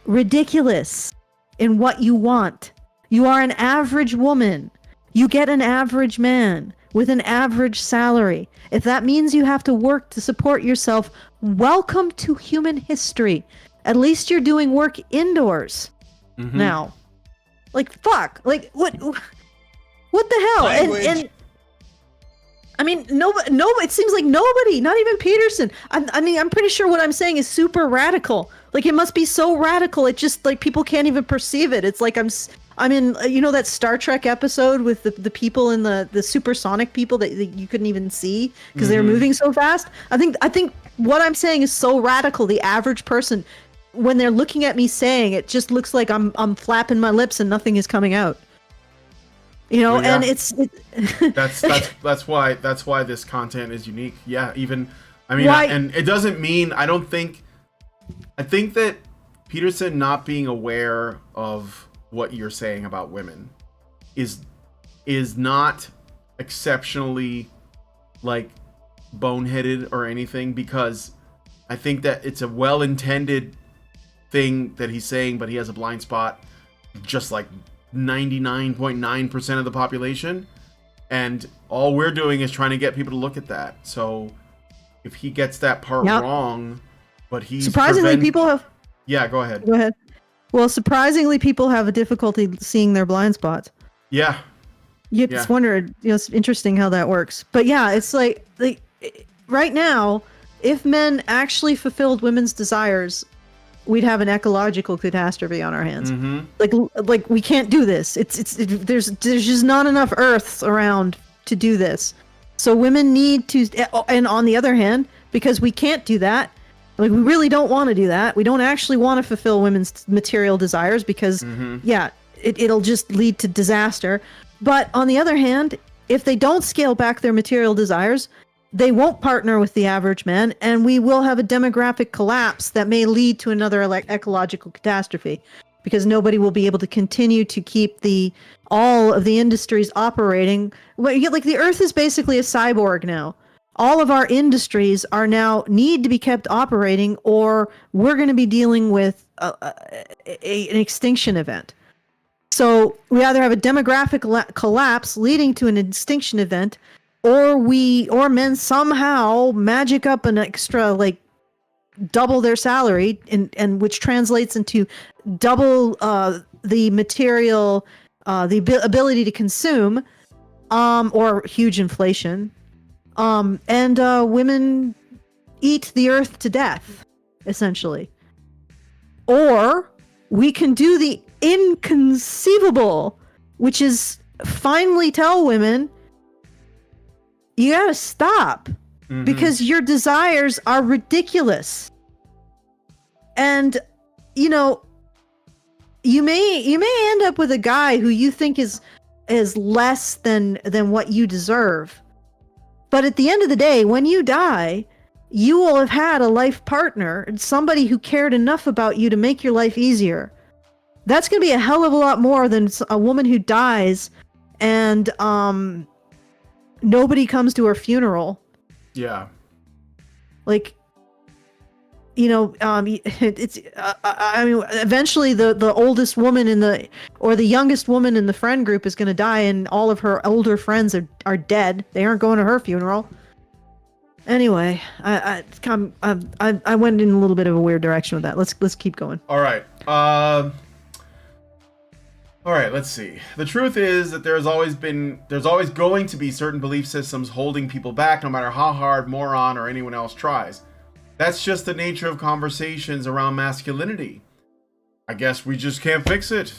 ridiculous in what you want? You are an average woman. You get an average man with an average salary. If that means you have to work to support yourself, welcome to human history. At least you're doing work indoors now. Like, fuck. Like, what the hell? And I mean, no, it seems like nobody, not even Peterson. I mean, I'm pretty sure what I'm saying is super radical. Like, it must be so radical. It just, like, people can't even perceive it. It's like I'm in, that Star Trek episode with the people in the supersonic people that you couldn't even see because they were moving so fast. I think what I'm saying is so radical. The average person, when they're looking at me saying it, just looks like I'm flapping my lips and nothing is coming out. And that's why this content is unique. Yeah, even and it doesn't mean I think that Peterson not being aware of what you're saying about women is not exceptionally like boneheaded or anything, because I think that it's a well-intended thing that he's saying, but he has a blind spot, just like 99.9% of the population, and all we're doing is trying to get people to look at that. So if he gets that part wrong, but he's surprisingly people have go ahead. Well, surprisingly people have a difficulty seeing their blind spots. You just wonder, it's interesting how that works. But yeah, it's like right now, if men actually fulfilled women's desires, we'd have an ecological catastrophe on our hands. Like we can't do this. There's just not enough Earths around to do this. So women need to, and on the other hand, because we can't do that, like we really don't want to do that. We don't actually want to fulfill women's material desires because it'll just lead to disaster. But on the other hand, if they don't scale back their material desires, they won't partner with the average man, and we will have a demographic collapse that may lead to another ecological catastrophe, because nobody will be able to continue to keep all of the industries operating. Like the Earth is basically a cyborg now. All of our industries need to be kept operating, or we're going to be dealing with an extinction event. So we either have a demographic collapse leading to an extinction event, or men somehow magic up an extra, double their salary, and which translates into double the material, the ability to consume, or huge inflation, and women eat the earth to death, essentially. Or we can do the inconceivable, which is finally tell women, you gotta stop because your desires are ridiculous. And, you know, you may end up with a guy who you think is less than what you deserve. But at the end of the day, when you die, you will have had a life partner, somebody who cared enough about you to make your life easier. That's going to be a hell of a lot more than a woman who dies and nobody comes to her funeral. Yeah. Like, you know, it's. I mean, eventually the oldest woman or the youngest woman in the friend group is going to die, and all of her older friends are dead. They aren't going to her funeral. Anyway, I went in a little bit of a weird direction with that. Let's keep going. All right. All right. Let's see. The truth is that there's always going to be certain belief systems holding people back, no matter how hard Moron or anyone else tries. That's just the nature of conversations around masculinity. I guess we just can't fix it.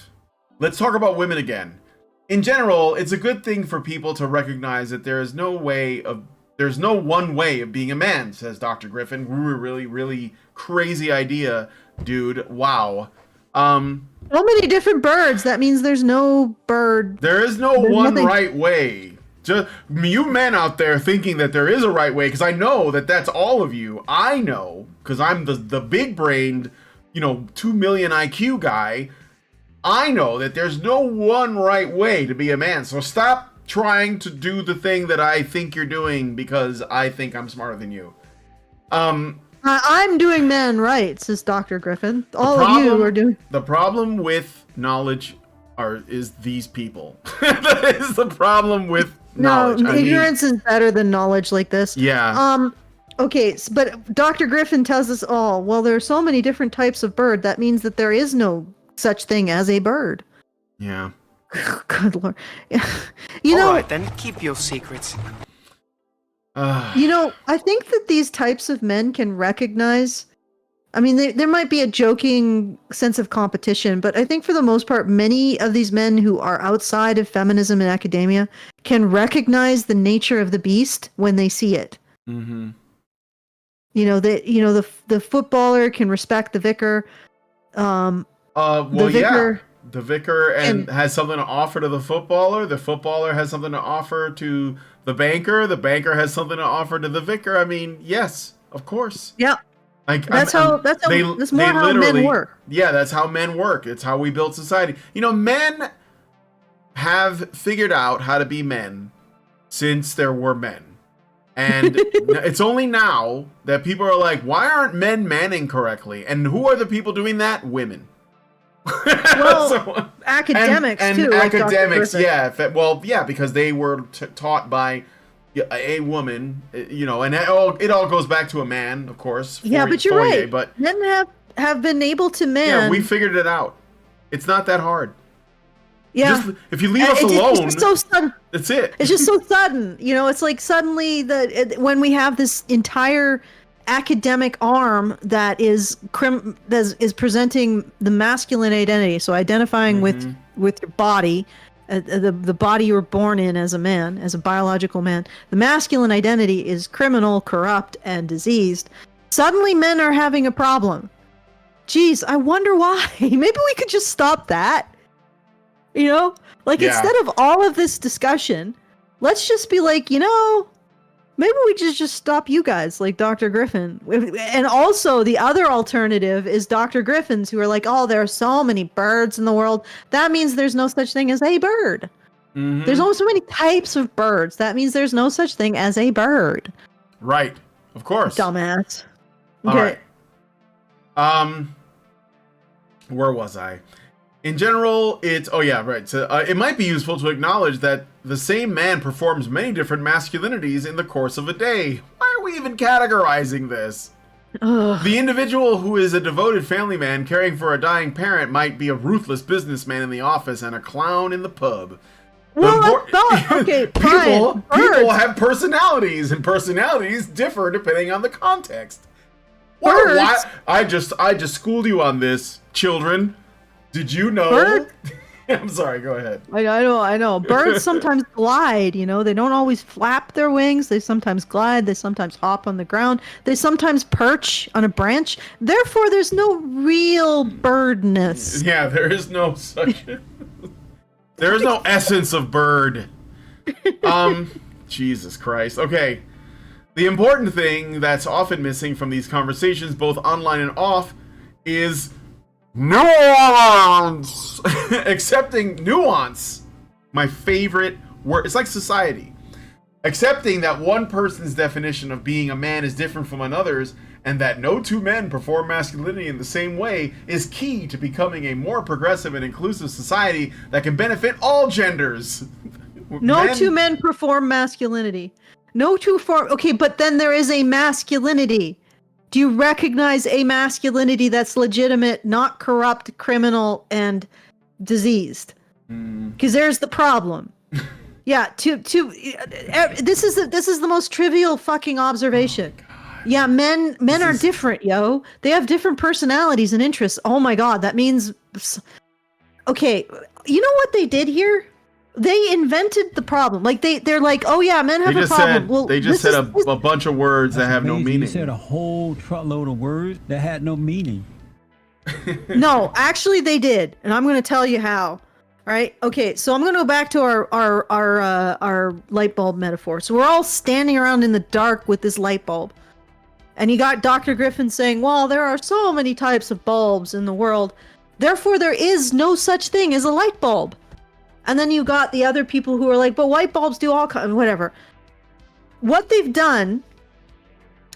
Let's talk about women again. In general, it's a good thing for people to recognize that there's no one way of being a man, says Dr. Griffin. Really, really crazy idea, dude. Wow. So many different birds. That means there's no bird. There is no one right way. Just you men out there thinking that there is a right way, because I know that that's all of you. I know, because I'm the big-brained, 2 million IQ guy. I know that there's no one right way to be a man. So stop trying to do the thing that I think you're doing because I think I'm smarter than you. I'm doing man right, says Dr. Griffin. All of you are doing. The problem with knowledge is these people. That is the problem with knowledge. No, ignorance is better than knowledge like this. Yeah. Okay, but Dr. Griffin tells us all, well, there are so many different types of bird. That means that there is no such thing as a bird. Yeah. Good Lord. All right, then keep your secrets. I think that these types of men can recognize, I mean, there might be a joking sense of competition, but I think for the most part, many of these men who are outside of feminism and academia can recognize the nature of the beast when they see it. Mm-hmm. The footballer can respect the vicar. The vicar and has something to offer to the footballer. The footballer has something to offer to the banker. The banker has something to offer to the vicar. I mean, yes, of course. Yeah. That's more how men work. Yeah, that's how men work. It's how we build society. Men have figured out how to be men since there were men. And it's only now that people are like, why aren't men manning correctly? And who are the people doing that? Women. Well, academics too. Academics, yeah. Because they were taught by a woman, and it all goes back to a man, of course. Yeah, but you're right. But men have been able to man. Yeah, we figured it out. It's not that hard. Yeah. If you leave us alone, it's so sudden. That's it. It's just so sudden. It's like suddenly when we have this entire academic arm that is presenting the masculine identity, so identifying with your body, the body you were born in as a man, as a biological man. The masculine identity is criminal, corrupt, and diseased. Suddenly men are having a problem. Geez, I wonder why. Maybe we could just stop that. Instead of all of this discussion, let's just be like, maybe we just stop you guys, like Dr. Griffin. And also, the other alternative is Dr. Griffins, who are like, oh, there are so many birds in the world. That means there's no such thing as a bird. Mm-hmm. There's only so many types of birds. That means there's no such thing as a bird. Right. Of course. Dumbass. Okay. All right. Where was I? In general, So it might be useful to acknowledge that the same man performs many different masculinities in the course of a day. Why are we even categorizing this? Ugh. The individual who is a devoted family man caring for a dying parent might be a ruthless businessman in the office and a clown in the pub. People have personalities, and personalities differ depending on the context. Why? I just schooled you on this, children. Did you know? Bird- I'm sorry, go ahead. I know. Birds sometimes glide, you know. They don't always flap their wings. They sometimes glide. They sometimes hop on the ground. They sometimes perch on a branch. Therefore, there's no real birdness. Yeah, there is no such... There is no essence of bird. Jesus Christ. Okay. The important thing that's often missing from these conversations, both online and off, is nuance. Accepting nuance. My favorite word. It's like society. Accepting that one person's definition of being a man is different from another's, and that no two men perform masculinity in the same way, is key to becoming a more progressive and inclusive society that can benefit all genders. No two men perform masculinity. No two form. Okay, but then there is a masculinity. Do you recognize a masculinity that's legitimate, not corrupt, criminal, and diseased? Because there's the problem. Yeah, this is the most trivial fucking observation. Yeah, men are different, yo. They have different personalities and interests. Oh my god, that means... Okay, you know what they did here? They invented the problem. Like, they're like, oh yeah, men have a problem. They just said a bunch of words that have no meaning. You said a whole truckload of words that had no meaning. No, actually they did. And I'm going to tell you how. Right? Okay, so I'm going to go back to our light bulb metaphor. So we're all standing around in the dark with this light bulb. And you got Dr. Griffin saying, well, there are so many types of bulbs in the world. Therefore, there is no such thing as a light bulb. And then you got the other people who are like, but light bulbs do all kinds, whatever. What they've done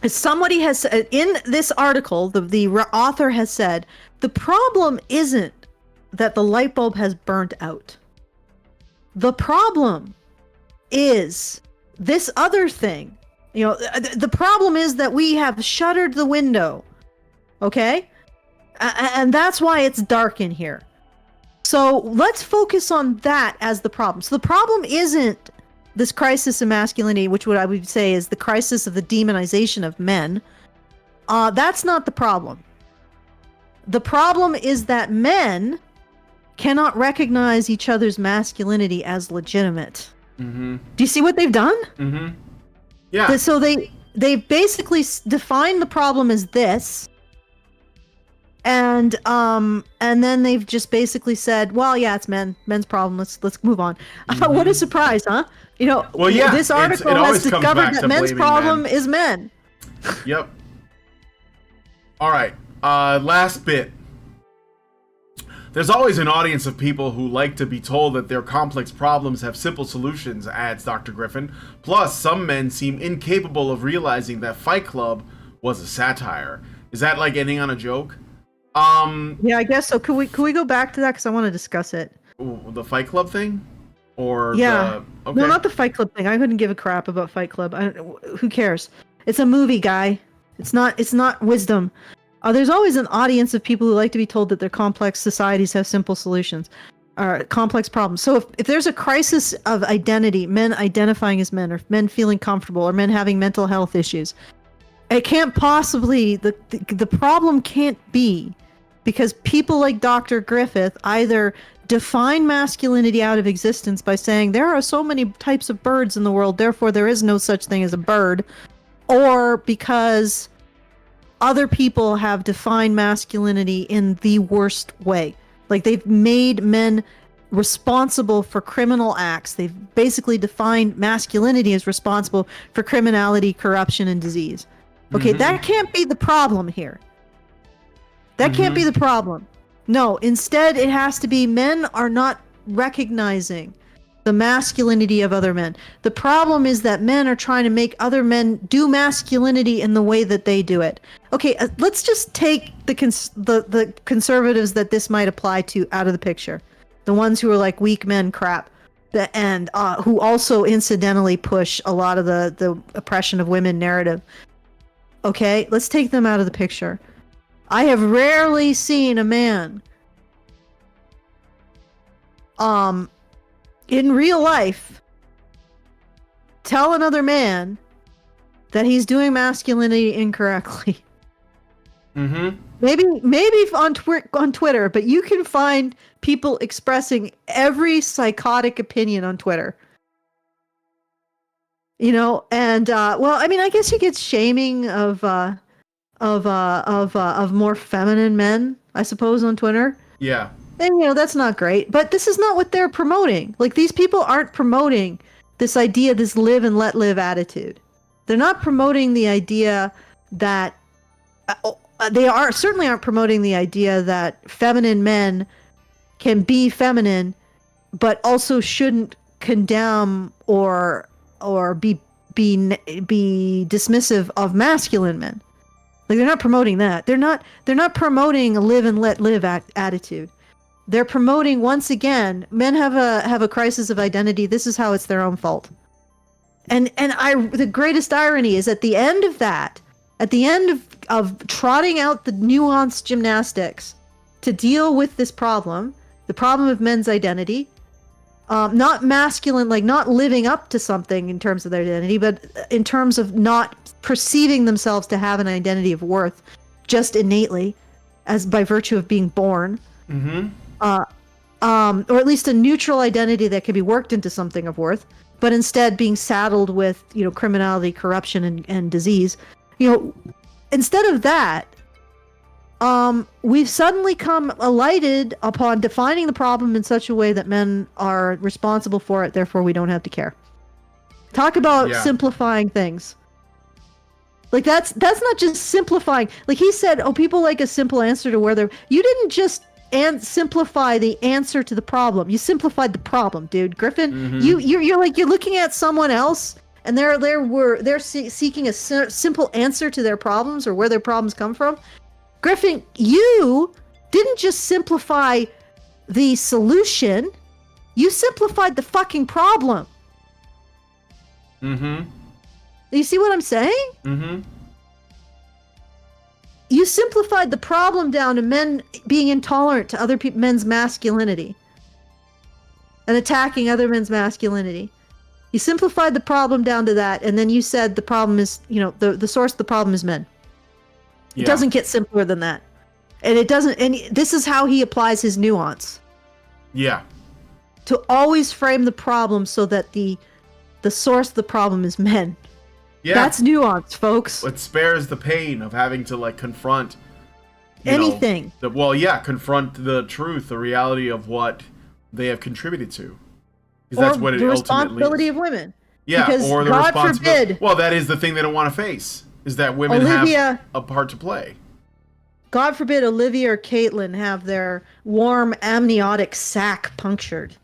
is somebody has, in this article, the author has said, the problem isn't that the light bulb has burnt out. The problem is this other thing. You know, the problem is that we have shuttered the window. Okay? And that's why it's dark in here. So let's focus on that as the problem. So the problem isn't this crisis of masculinity, which I would say is the crisis of the demonization of men. That's not the problem. The problem is that men cannot recognize each other's masculinity as legitimate. Mm-hmm. Do you see what they've done? Mm-hmm. Yeah. So they basically defined the problem as this. And then they've just basically said, well, yeah, it's men's problem. Let's move on. Mm-hmm. What a surprise, huh? You know, well, yeah, this article has discovered that men's problem is men. Yep. All right. Last bit. There's always an audience of people who like to be told that their complex problems have simple solutions, adds Dr. Griffin. Plus, some men seem incapable of realizing that Fight Club was a satire. Is that like ending on a joke? Yeah, I guess so. Could we go back to that because I want to discuss it? The Fight Club thing, or yeah, okay. No, not the Fight Club thing. I couldn't give a crap about Fight Club. Who cares? It's a movie, guy. It's not wisdom. There's always an audience of people who like to be told that their complex societies have simple solutions, or complex problems. So if there's a crisis of identity, men identifying as men, or men feeling comfortable, or men having mental health issues, it can't possibly, the problem can't be because people like Dr. Griffith either define masculinity out of existence by saying there are so many types of birds in the world, therefore there is no such thing as a bird, or because other people have defined masculinity in the worst way. Like they've made men responsible for criminal acts. They've basically defined masculinity as responsible for criminality, corruption, and disease. Okay, that can't be the problem here. That can't be the problem. No, instead it has to be men are not recognizing the masculinity of other men. The problem is that men are trying to make other men do masculinity in the way that they do it. Okay, let's just take the conservatives that this might apply to out of the picture. The ones who are like weak men crap. And who also incidentally push a lot of the oppression of women narrative. Okay, let's take them out of the picture. I have rarely seen a man in real life tell another man that he's doing masculinity incorrectly. Mm-hmm. Maybe on Twitter, but you can find people expressing every psychotic opinion on Twitter. You know, and well, I mean, I guess you get shaming of more feminine men, I suppose, on Twitter. Yeah. And you know, that's not great. But this is not what they're promoting. Like, these people aren't promoting this idea, this live and let live attitude. They're not promoting the idea that certainly aren't promoting the idea that feminine men can be feminine, but also shouldn't condemn or be dismissive of masculine men. Like, they're not promoting that. They're not promoting a live and let live attitude. They're promoting, once again, men have a crisis of identity. This is how it's their own fault. And the greatest irony is at the end of that, at the end of trotting out the nuanced gymnastics to deal with this problem, the problem of men's identity, not masculine, like not living up to something in terms of their identity, but in terms of not perceiving themselves to have an identity of worth just innately, as by virtue of being born. Mm-hmm. Or at least a neutral identity that can be worked into something of worth, but instead being saddled with, you know, criminality, corruption, and disease. You know, instead of that, we've suddenly come alighted upon defining the problem in such a way that men are responsible for it, therefore we don't have to care. Talk about simplifying things. Like, that's not just simplifying. Like he said, oh, people like a simple answer to where they're... You didn't just simplify the answer to the problem. You simplified the problem, dude. Griffin, Mm-hmm. you're looking at someone else, and they're seeking a simple answer to their problems or where their problems come from. Griffin, you didn't just simplify the solution. You simplified the fucking problem. Mm-hmm. You see what I'm saying? Mm-hmm. You simplified the problem down to men being intolerant to other men's masculinity and attacking other men's masculinity. You simplified the problem down to that, and then you said the problem is, you know, the source of the problem is men. It doesn't get simpler than that. And it doesn't, and this is how he applies his nuance. Yeah. To always frame the problem so that the source of the problem is men. Yeah. That's nuance, folks. It spares the pain of having to, like, confront anything. Confront the truth, the reality of what they have contributed to. Because that's what it ultimately is. The responsibility of women. Yeah, because or the God responsibility. forbid, well, that is the thing they don't want to face, is that women have a part to play. God forbid Olivia or Caitlin have their warm amniotic sac punctured.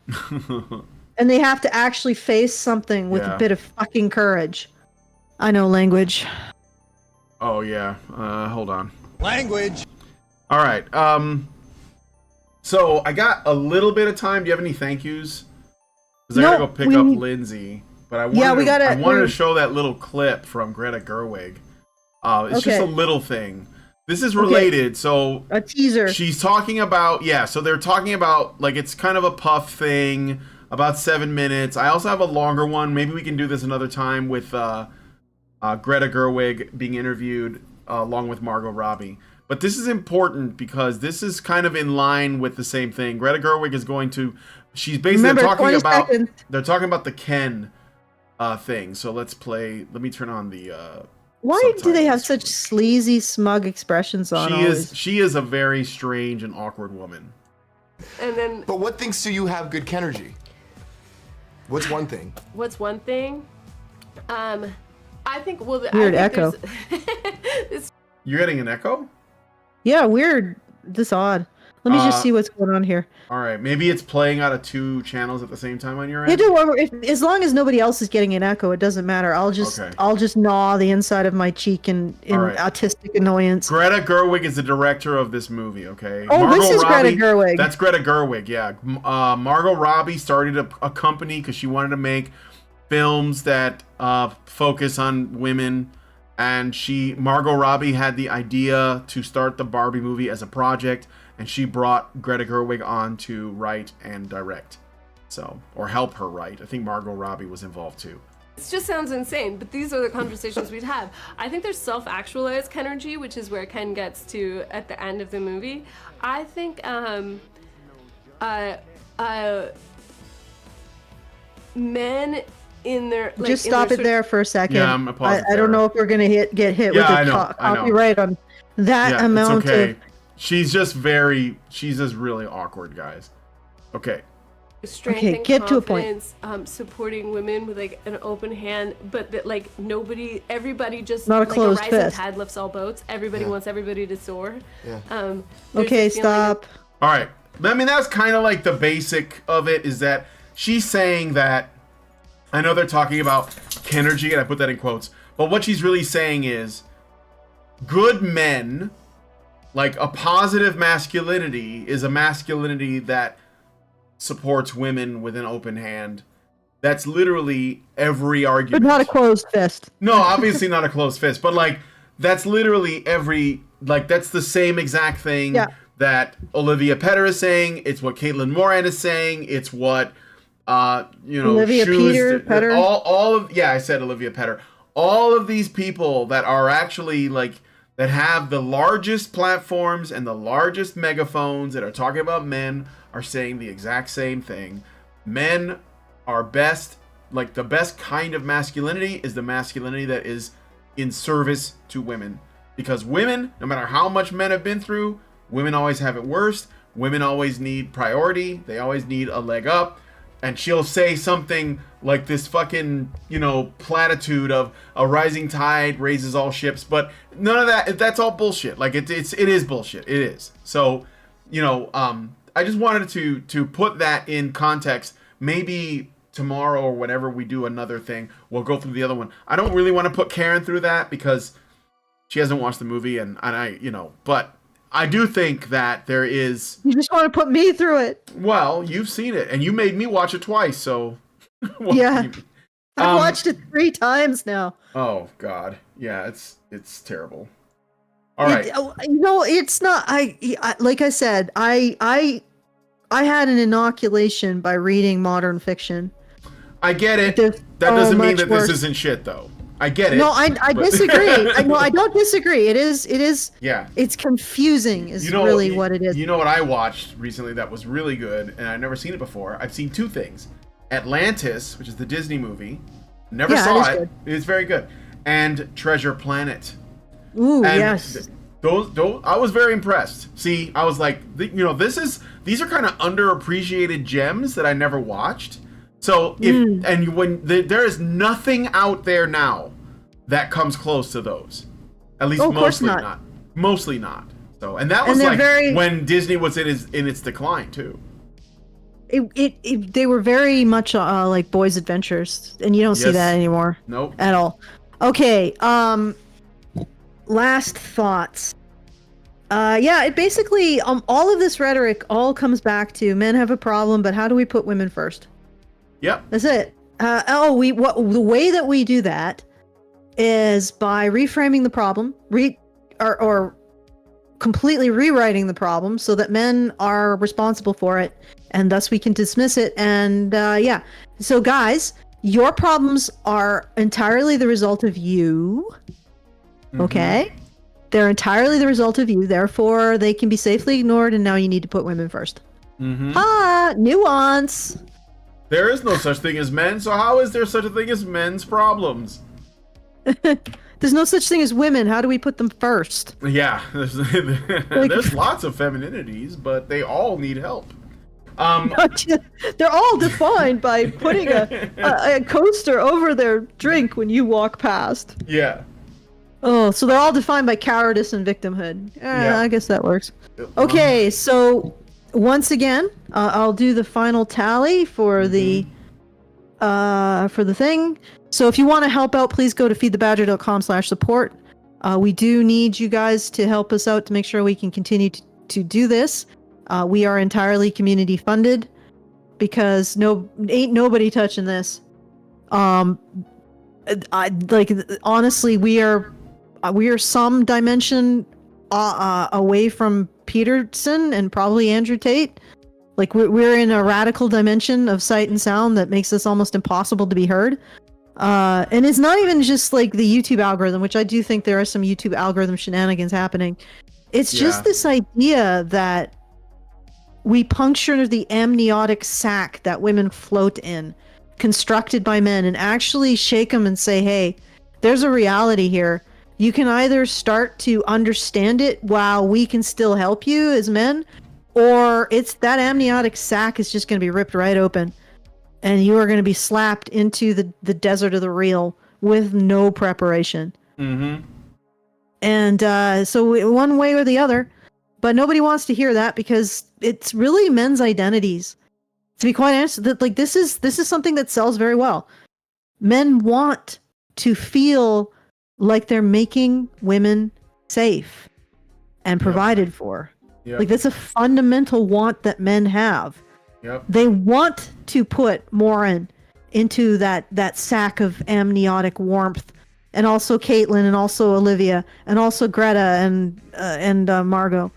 And they have to actually face something with a bit of fucking courage. I know language. Oh, yeah. Hold on. Language. All right. So I got a little bit of time. Do you have any thank yous? Because I gotta go pick up Lindsay. But I wanted to show that little clip from Greta Gerwig. It's just a little thing. This is related. So a teaser. She's talking about, so they're talking about, like, it's kind of a puff thing, about 7 minutes. I also have a longer one. Maybe we can do this another time with Greta Gerwig being interviewed along with Margot Robbie. But this is important because this is kind of in line with the same thing. Greta Gerwig is going to... She's basically talking about... They're talking about the Ken thing. So let's play... Let me turn on the... Why do they have such sleazy, smug expressions on? She is a very strange and awkward woman. But what things do you have good Kenergy? What's one thing? What's one thing? I think weird echo. You're getting an echo? Yeah, weird. This odd. Let me just see what's going on here. All right, maybe it's playing out of 2 channels at the same time on your end. Yeah, don't worry. As long as nobody else is getting an echo, it doesn't matter. I'll just gnaw the inside of my cheek in autistic annoyance. Greta Gerwig is the director of this movie. Okay. Oh, this is Greta Gerwig. That's Greta Gerwig. Yeah. Margot Robbie started a company because she wanted to make films that focus on women. And Margot Robbie had the idea to start the Barbie movie as a project, and she brought Greta Gerwig on to write and direct, or help her write. I think Margot Robbie was involved too. just sounds insane, but these are the conversations we'd have. I think there's self-actualized Kenergy, which is where Ken gets to at the end of the movie. I think men in their just stop it there for a second. Yeah, I'm gonna pause I don't know if we're gonna get hit with a copyright on that amount it's okay. of. She's just really awkward, guys. Okay. Strength Okay, and get to a point. confidence, supporting women with like an open hand, but that like everybody just Not a like closed rising fist. tide lifts all boats. Everybody wants everybody to soar. Yeah. There's Okay, this feeling of- stop. All right. I mean, that's kind of like the basic of it, is that she's saying that, I know they're talking about Kenergy, and I put that in quotes, but what she's really saying is good men, like a positive masculinity, is a masculinity that supports women with an open hand. That's literally every argument. But not a closed fist. No, obviously not a closed fist, but like that's literally that's the same exact thing that Olivia Petter is saying. It's what Caitlin Moran is saying. It's what Olivia Petter. I said Olivia Petter. All of these people that are actually that have the largest platforms and the largest megaphones that are talking about men are saying the exact same thing. Men are best, the best kind of masculinity is the masculinity that is in service to women. Because women, no matter how much men have been through, women always have it worst. Women always need priority. They always need a leg up. And she'll say something like this fucking, platitude of a rising tide raises all ships. But none of that's all bullshit. It is bullshit. It is. So, I just wanted to put that in context. Maybe tomorrow or whenever we do another thing, we'll go through the other one. I don't really want to put Karen through that because she hasn't watched the movie, and I, but I do think that there is. You just want to put me through it. Well, you've seen it, and you made me watch it twice, so. Yeah, I've watched it 3 times now. Oh God, yeah, it's terrible. All right. It's not. I like I said, I had an inoculation by reading modern fiction. I get it. That doesn't mean that this isn't shit, though. I get it. No, I disagree. I don't disagree. It is. Yeah. It's confusing. Really what it is. You know what I watched recently that was really good, and I've never seen it before. I've seen 2 things: Atlantis, which is the Disney movie. Never saw it. Good. It's very good. And Treasure Planet. Ooh, yes. Those I was very impressed. See, I was like, these are kind of underappreciated gems that I never watched. So when there is nothing out there now that comes close to those, at least mostly not. So, and that was when Disney was in its decline too. They were very much like boys' adventures, and you don't see that anymore. Nope. At all. Okay. Last thoughts. It basically all of this rhetoric all comes back to men have a problem, but how do we put women first? Yep. That's it. The way that we do that is by reframing the problem, or completely rewriting the problem so that men are responsible for it, and thus we can dismiss it. And so guys, your problems are entirely the result of you. Okay? They're entirely the result of you, therefore they can be safely ignored, and now you need to put women first. Nuance. There is no such thing as men, so how is there such a thing as men's problems? There's no such thing as women. How do we put them first? Yeah, there's lots of femininities, but they all need help. They're all defined by putting a coaster over their drink when you walk past. Yeah. Oh, so they're all defined by cowardice and victimhood. Yeah. I guess that works. Okay, so once again, I'll do the final tally for the thing. So if you want to help out, please go to feedthebadger.com/support. We do need you guys to help us out to make sure we can continue to do this. We are entirely community funded because ain't nobody touching this. Honestly, we are some dimension away from Peterson and probably Andrew Tate. We're in a radical dimension of sight and sound that makes this almost impossible to be heard. And it's not even just like the YouTube algorithm, which I do think there are some YouTube algorithm shenanigans happening. It's just this idea that we puncture the amniotic sac that women float in, constructed by men, and actually shake them and say, hey, there's a reality here. You can either start to understand it while we can still help you as men, or it's that amniotic sac is just going to be ripped right open and you are going to be slapped into the desert of the real with no preparation. Mm-hmm. And so one way or the other, but nobody wants to hear that because it's really men's identities. To be quite honest, that like this is something that sells very well. Men want to feel like they're making women safe and provided for. Yep. Like that's a fundamental want that men have. Yep. They want to put Moran into that sack of amniotic warmth, and also Caitlin, and also Olivia, and also Greta, and Margot.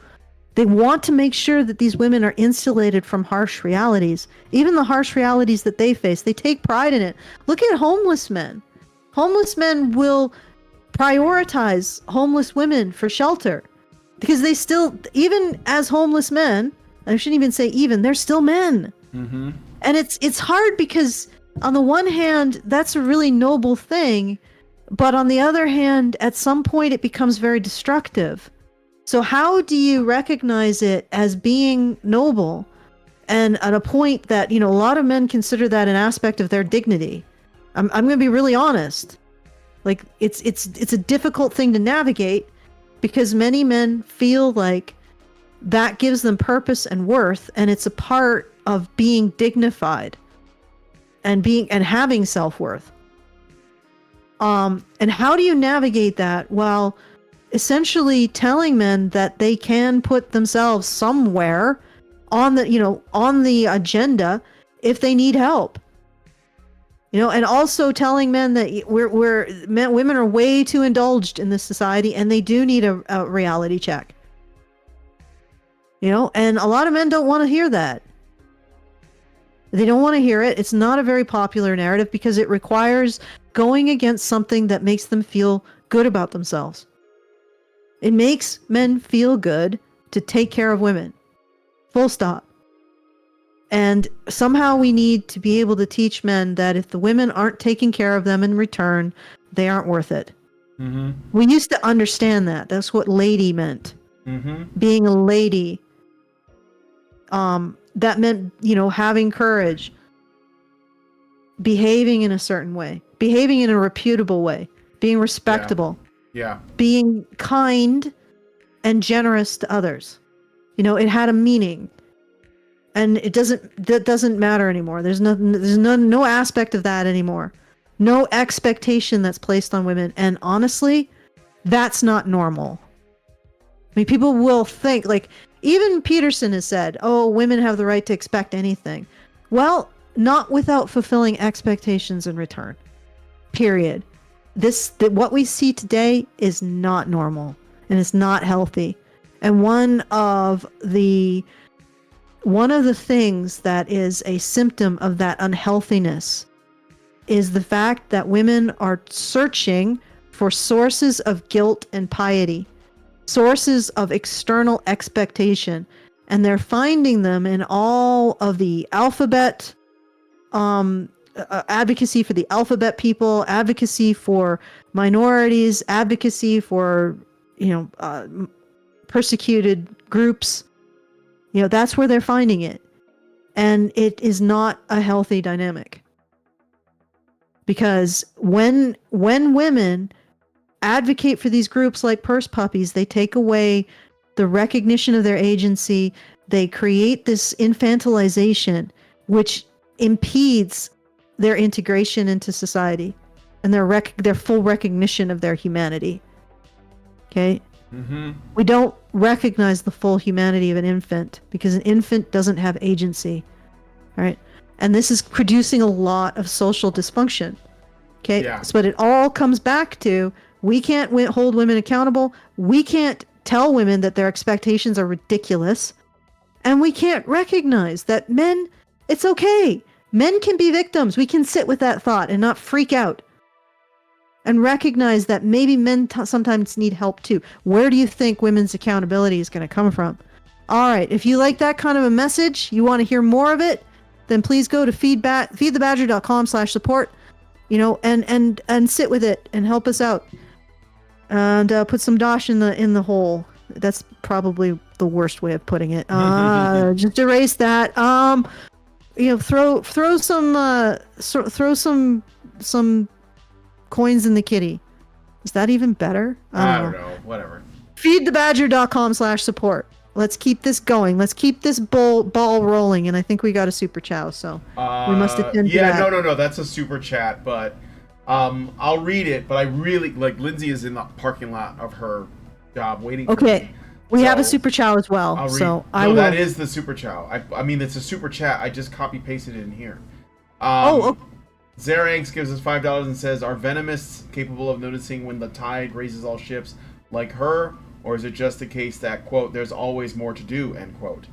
They want to make sure that these women are insulated from harsh realities, even the harsh realities that they face. They take pride in it. Look at homeless men. Homeless men will prioritize homeless women for shelter because they still, even as homeless men, I shouldn't even say even, they're still men. Mm-hmm. And it's hard because on the one hand, that's a really noble thing, but on the other hand, at some point it becomes very destructive. So how do you recognize it as being noble and at a point that, you know, a lot of men consider that an aspect of their dignity? I'm going to be really honest. Like it's a difficult thing to navigate because many men feel like that gives them purpose and worth, and it's a part of being dignified and having self-worth. And how do you navigate that? Well, essentially telling men that they can put themselves somewhere on the agenda if they need help. You know, and also telling men that women are way too indulged in this society and they do need a reality check. You know, and a lot of men don't want to hear that. They don't want to hear it. It's not a very popular narrative because it requires going against something that makes them feel good about themselves. It makes men feel good to take care of women. Full stop. And somehow we need to be able to teach men that if the women aren't taking care of them in return, they aren't worth it. Mm-hmm. We used to understand that. That's what lady meant. Mm-hmm. Being a lady. That meant, you know, having courage. Behaving in a certain way. Behaving in a reputable way. Being respectable. Yeah. Being kind and generous to others. You know, it had a meaning. And that doesn't matter anymore. There's no aspect of that anymore. No expectation that's placed on women. And honestly, that's not normal. I mean, people will think, like, even Peterson has said, oh, women have the right to expect anything. Well, not without fulfilling expectations in return. Period. What we see today is not normal. And it's not healthy. And one of the things that is a symptom of that unhealthiness is the fact that women are searching for sources of guilt and piety, sources of external expectation, and they're finding them in all of the alphabet, advocacy for the alphabet people, advocacy for minorities, advocacy for, persecuted groups. You know, that's where they're finding it. And it is not a healthy dynamic. Because when women advocate for these groups like purse puppies, they take away the recognition of their agency. They create this infantilization, which impedes their integration into society and their full recognition of their humanity. Okay? Mm-hmm. We don't recognize the full humanity of an infant because an infant doesn't have agency. All right. And this is producing a lot of social dysfunction. Okay. Yeah. So, but it all comes back to we can't hold women accountable. We can't tell women that their expectations are ridiculous. And we can't recognize that men, it's okay. Men can be victims. We can sit with that thought and not freak out. and recognize that maybe men sometimes need help too. Where do you think women's accountability is going to come from? All right, if you like that kind of a message, you want to hear more of it, then please go to feedthebadger.com/support, and sit with it and help us out. And put some dosh in the hole. That's probably the worst way of putting it. Just erase that. Throw some coins in the kitty. Is that even better? I don't know. Whatever. Feedthebadger.com/support. Let's keep this going. Let's keep this ball rolling. And I think we got a super chow, so we must attend to that. No. That's a super chat, but I'll read it. But I really Lindsay is in the parking lot of her job waiting. Okay. For me. We have a super chow as well. That is the super chow. I mean, it's a super chat. I just copy pasted it in here. Zaranx gives us $5 and says, "Are venomists capable of noticing when the tide raises all ships like her, or is it just the case that, quote, there's always more to do, end quote?"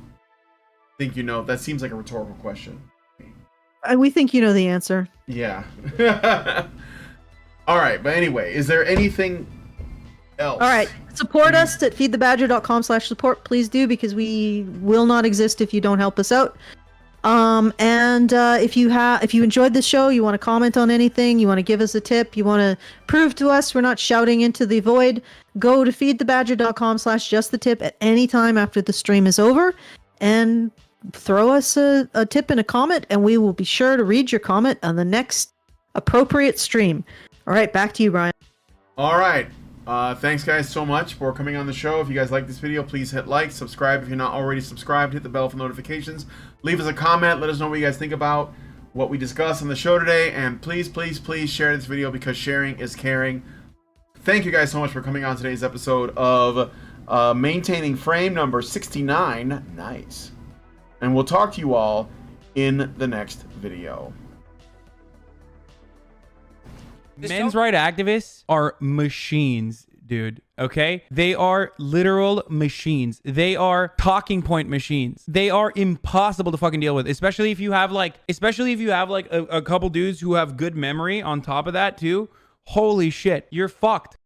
I think that seems like a rhetorical question. We think you know the answer. Yeah. All right, but anyway, is there anything else? All right, support us at feedthebadger.com/support. Please do, because we will not exist if you don't help us out. If you enjoyed this show, you want to comment on anything, you want to give us a tip, you want to prove to us we're not shouting into the void, go to feedthebadger.com/justthetip at any time after the stream is over and throw us a tip and a comment, and we will be sure to read your comment on the next appropriate stream. All right, back to you, Brian. All right. Thanks guys so much for coming on the show. If you guys like this video, please hit like, subscribe if you're not already subscribed, hit the bell for notifications, leave us a comment, let us know what you guys think about what we discussed on the show today, and please share this video because sharing is caring. Thank you guys so much for coming on today's episode of Maintaining Frame number 69. Nice. And we'll talk to you all in the next video. Men's rights activists are machines, dude. Okay? They are literal machines. They are talking point machines. They are impossible to fucking deal with, especially if you have a couple dudes who have good memory on top of that too. Holy shit, you're fucked.